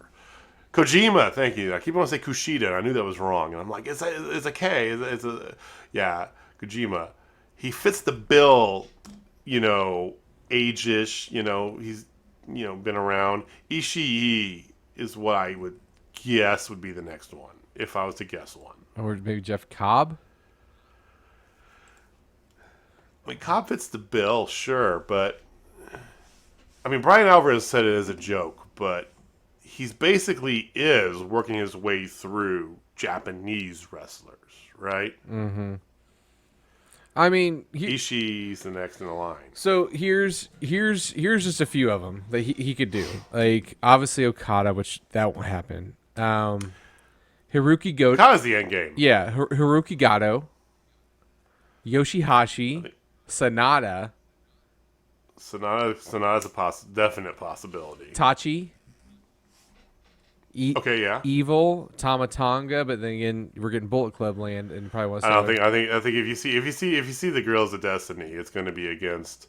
B: Kojima, thank you. I keep wanting to say Kushida, and I knew that was wrong. And I'm like, it's a K. It's a yeah, Kojima. He fits the bill, age-ish. He's been around. Ishii is what I would guess would be the next one if I was to guess one.
A: Or maybe Jeff Cobb.
B: I mean, Cobb fits the bill, sure, but I mean, Brian Alvarez said it as a joke, but he's basically is working his way through Japanese wrestlers, right?
A: Mm-hmm. I mean,
B: Ishii's the next in the line.
A: So here's just a few of them that he could do. Like obviously Okada, which that won't happen. Hiroki Goto.
B: Okada's the end game.
A: Yeah, Hiroki Goto. Yoshihashi, Sanada.
B: Sanada's a definite possibility.
A: Tachi.
B: Okay, yeah.
A: Evil, Tamatanga, but then again, we're getting Bullet Club land, and probably want to.
B: I think if you see the Girls of Destiny, it's going to be against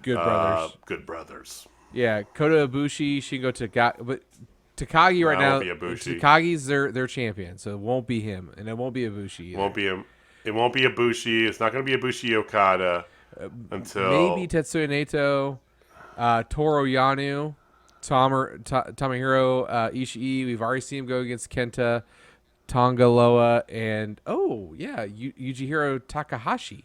A: Good Brothers.
B: Good Brothers.
A: Yeah, Kota Ibushi, Shingo Takagi, but Takagi right now. Takagi's their champion, so it won't be him, and it won't be Ibushi. Either.
B: It won't be Ibushi. It's not going to be Ibushi Okada until
A: maybe Tetsuya Naito, Toru Yano. Tomohiro Ishii, we've already seen him go against Kenta, Tonga Loa, and Yujihiro Takahashi.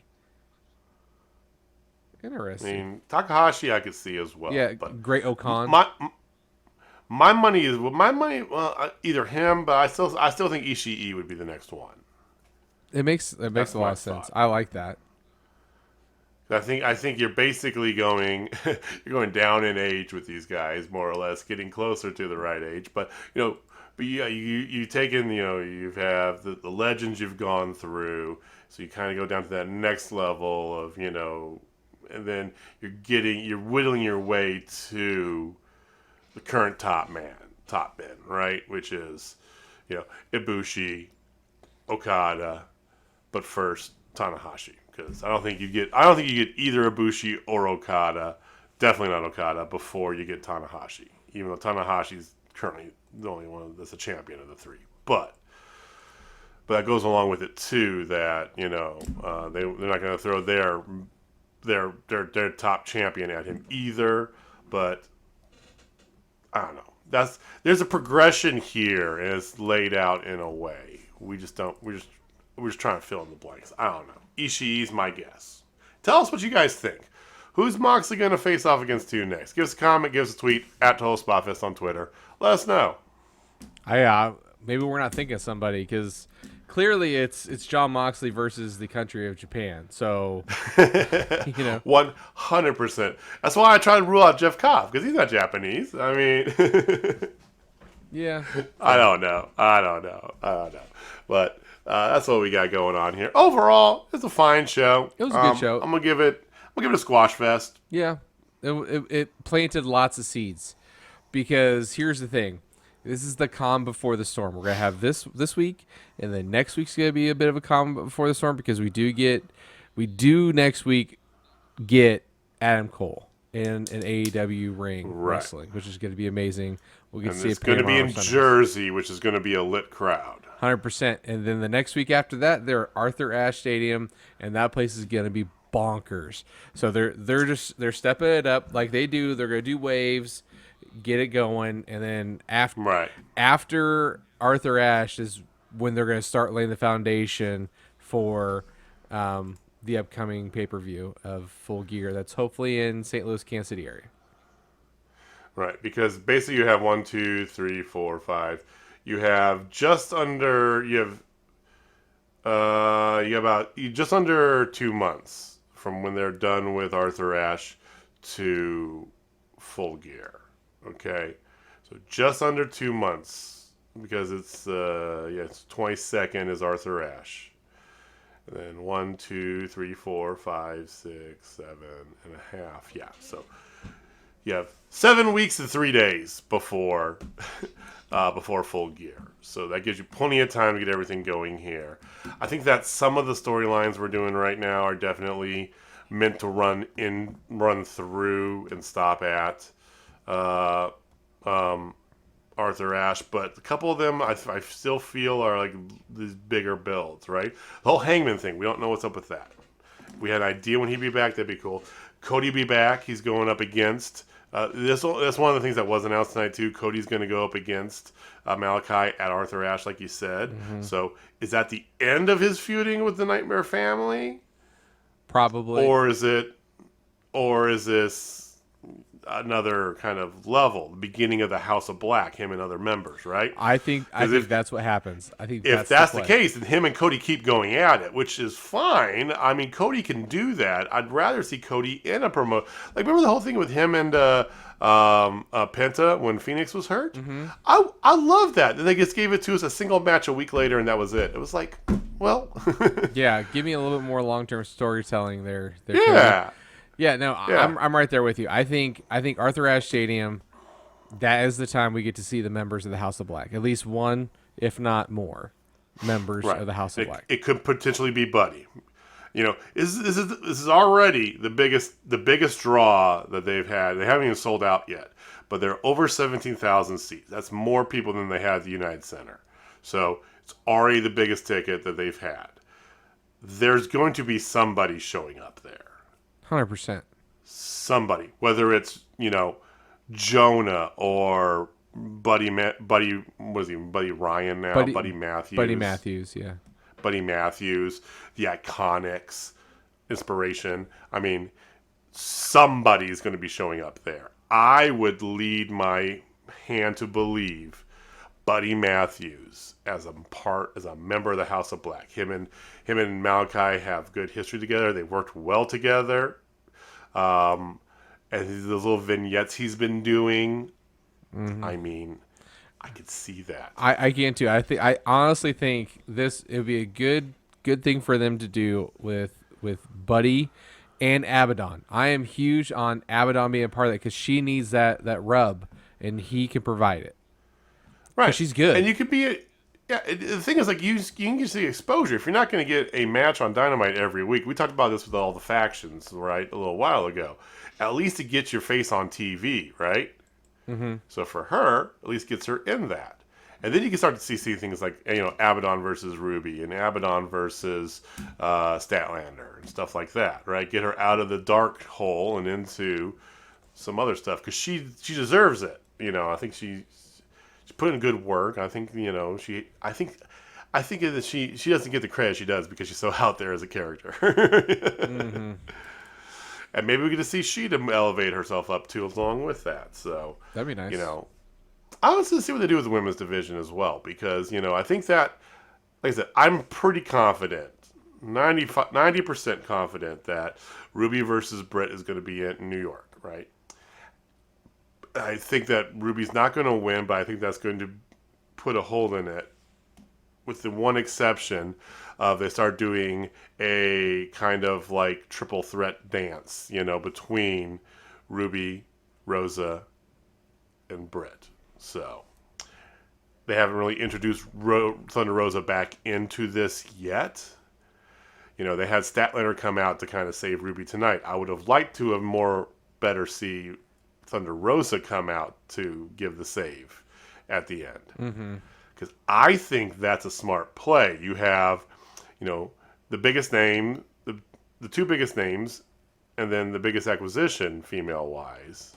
A: Interesting.
B: I mean, Takahashi I could see as well.
A: Yeah,
B: but
A: Great Okan.
B: My money is either him, but I still think Ishii would be the next one.
A: It makes a lot of sense. I like that.
B: I think you're basically going down in age with these guys, more or less, getting closer to the right age. But you take in you have the legends you've gone through, so you kind of go down to that next level of and then you're whittling your way to the current top men, right? Which is Ibushi, Okada, but first Tanahashi. Because I don't think you get either Ibushi or Okada, definitely not Okada, before you get Tanahashi. Even though Tanahashi's currently the only one that's a champion of the three, but that goes along with it too. That they're not going to throw their top champion at him either. But I don't know. There's a progression here, and it's laid out in a way. We're just trying to fill in the blanks. I don't know. Ishii's my guess. Tell us what you guys think. Who's Moxley going to face off against you next? Give us a comment, give us a tweet, at Total Spotfest on Twitter. Let us know.
A: Maybe we're not thinking of somebody, because clearly it's John Moxley versus the country of Japan. So,
B: 100%. That's why I try to rule out Jeff Cobb, because he's not Japanese. I mean,
A: yeah.
B: I don't know. But that's what we got going on here. Overall, it's a fine show.
A: It was a good show.
B: I'm gonna give it a squash fest.
A: Yeah, it planted lots of seeds, because here's the thing: this is the calm before the storm. We're gonna have this week, and then next week's gonna be a bit of a calm before the storm, because we do next week get Adam Cole in an AEW ring wrestling, which is going to be amazing. We'll get to see it.
B: It's going to be in Jersey, which is going to be a lit crowd.
A: 100%. And then the next week after that, they're at Arthur Ashe Stadium, and that place is going to be bonkers. So they're stepping it up like they do. They're going to do waves, get it going, and then after Arthur Ashe is when they're going to start laying the foundation for the upcoming pay-per-view of Full Gear. That's hopefully in St. Louis, Kansas City area.
B: Right, because basically you have 1, 2, 3, 4, 5. You have just under just under 2 months from when they're done with Arthur Ashe to Full Gear. Okay, so just under 2 months because it's 22nd is Arthur Ashe, and then 1, 2, 3, 4, 5, 6, 7 and a half. Yeah, so you have 7 weeks and 3 days before Full Gear. So that gives you plenty of time to get everything going here. I think that some of the storylines we're doing right now are definitely meant to run through and stop at Arthur Ashe, but a couple of them I still feel are like these bigger builds, right? The whole Hangman thing, we don't know what's up with that. We had an idea when he'd be back, that'd be cool. Cody be back, he's going up against that's one of the things that was announced tonight too. Cody's going to go up against Malachi at Arthur Ashe, like you said. Mm-hmm. So is that the end of his feuding with the Nightmare Family?
A: Probably.
B: Or is this another kind of level, the beginning of the House of Black, him and other members, right?
A: I think that's what happens. I think
B: if that's the case, then him and Cody keep going at it, which is fine. I mean, Cody can do that. I'd rather see Cody in a promo. Like, remember the whole thing with him and Penta when Phoenix was hurt? Mm-hmm. I love that. They just gave it to us a single match a week later, and that was it. It was like, well,
A: yeah, give me a little bit more long-term storytelling there.
B: Yeah.
A: Yeah, no, yeah. I'm right there with you. I think Arthur Ashe Stadium, that is the time we get to see the members of the House of Black. At least one, if not more, members of the House of Black.
B: It could potentially be Buddy. You know, this is already the biggest draw that they've had. They haven't even sold out yet, but they're over 17,000 seats. That's more people than they had at the United Center. So it's already the biggest ticket that they've had. There's going to be somebody showing up there.
A: 100%.
B: Somebody, whether it's Jonah or Buddy Ryan now, Buddy Matthews.
A: Buddy Matthews, yeah.
B: Buddy Matthews, the Iconics, Inspiration. I mean, somebody's going to be showing up there. I would lead my hand to believe Buddy Matthews as a member of the House of Black. Him and Malachi have good history together. They worked well together. And those little vignettes he's been doing. Mm-hmm. I mean, I could see that.
A: I can too. I honestly think it would be a good thing for them to do with Buddy and Abaddon. I am huge on Abaddon being a part of that because she needs that rub, and he can provide it.
B: Right,
A: she's good,
B: and you could be. The thing is, like, you can get the exposure. If you're not going to get a match on Dynamite every week, we talked about this with all the factions, right, a little while ago. At least it gets your face on TV, right? Mm-hmm. So for her, at least gets her in that. And then you can start to see things like, Abaddon versus Ruby and Abaddon versus Statlander and stuff like that, right? Get her out of the dark hole and into some other stuff because she deserves it. I think she's put in good work. I think I think that she doesn't get the credit she does because she's so out there as a character. Mm-hmm. And maybe we get to see Sheeta elevate herself up too, along with that. So
A: that'd be nice.
B: I want to see what they do with the women's division as well because I think that, like I said, I'm pretty confident, 90% confident that Ruby versus Britt is going to be in New York, right? I think that Ruby's not going to win, but I think that's going to put a hole in it, with the one exception of they start doing a kind of like triple threat dance, between Ruby, Rosa, and Britt. So they haven't really introduced Thunder Rosa back into this yet. They had Statlander come out to kind of save Ruby tonight. I would have liked to have better see Thunder Rosa come out to give the save at the end. Because I think that's a smart play. You have, the biggest name, the two biggest names, and then the biggest acquisition female-wise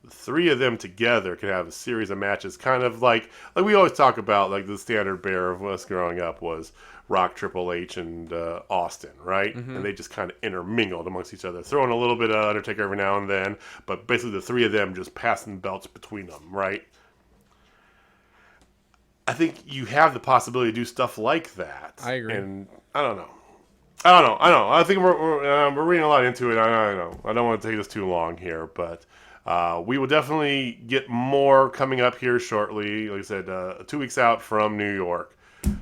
B: the three of them together can have a series of matches, kind of like we always talk about, like the standard bearer of us growing up was Rock, Triple H, and Austin, right? And they just kind of intermingled amongst each other, throwing a little bit of Undertaker every now and then, but basically the three of them just passing belts between them, right? I think you have the possibility to do stuff like that.
A: I agree.
B: And I don't know. I think we're reading a lot into it. I don't know. I don't want to take this too long here, but we will definitely get more coming up here shortly. Like I said, 2 weeks out from New York.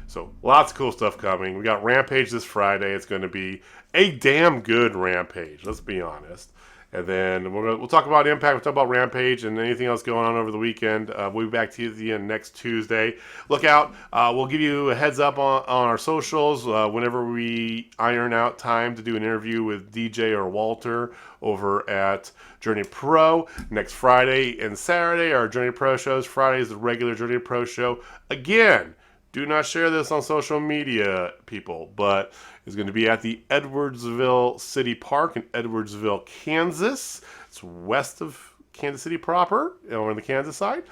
B: So lots of cool stuff coming. We got Rampage this Friday. It's going to be a damn good Rampage. Let's be honest. And then we'll talk about Impact. We'll talk about Rampage and anything else going on over the weekend. We'll be back to you next Tuesday. Look out. We'll give you a heads up on our socials whenever we iron out time to do an interview with DJ or Walter over at Journey Pro. Next Friday and Saturday are Journey Pro shows. Friday is the regular Journey Pro show. Again, do not share this on social media, people, but it's going to be at the Edwardsville City Park in Edwardsville, Kansas. It's west of Kansas City proper, over on the Kansas side.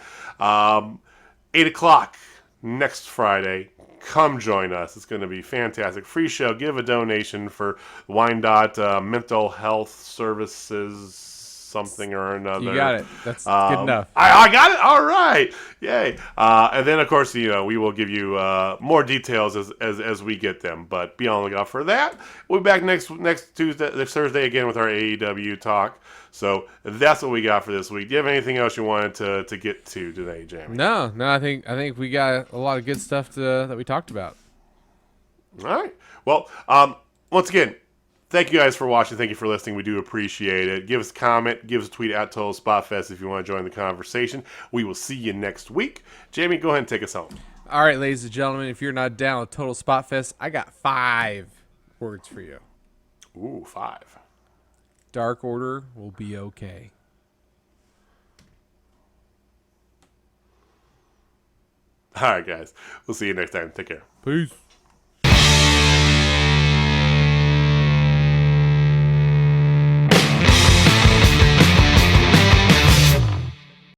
B: 8 o'clock next Friday. Come join us. It's going to be fantastic. Free show. Give a donation for Wyandotte Mental Health Services, something or another.
A: You got it. That's good enough.
B: I got it. All right. Yay. And then, of course, we will give you more details as we get them. But be on the lookout for that. We'll be back next Thursday again with our AEW talk. So that's what we got for this week. Do you have anything else you wanted to get to today, Jamie?
A: No. I think we got a lot of good stuff that we talked about.
B: All right. Well, once again, thank you guys for watching. Thank you for listening. We do appreciate it. Give us a comment. Give us a tweet at Total Spotfest if you want to join the conversation. We will see you next week. Jamie, go ahead and take us home.
A: All right, ladies and gentlemen, if you're not down with Total Spotfest, I got 5 words for you.
B: Ooh, 5.
A: Dark Order will be okay.
B: All right, guys. We'll see you next time. Take care.
A: Peace.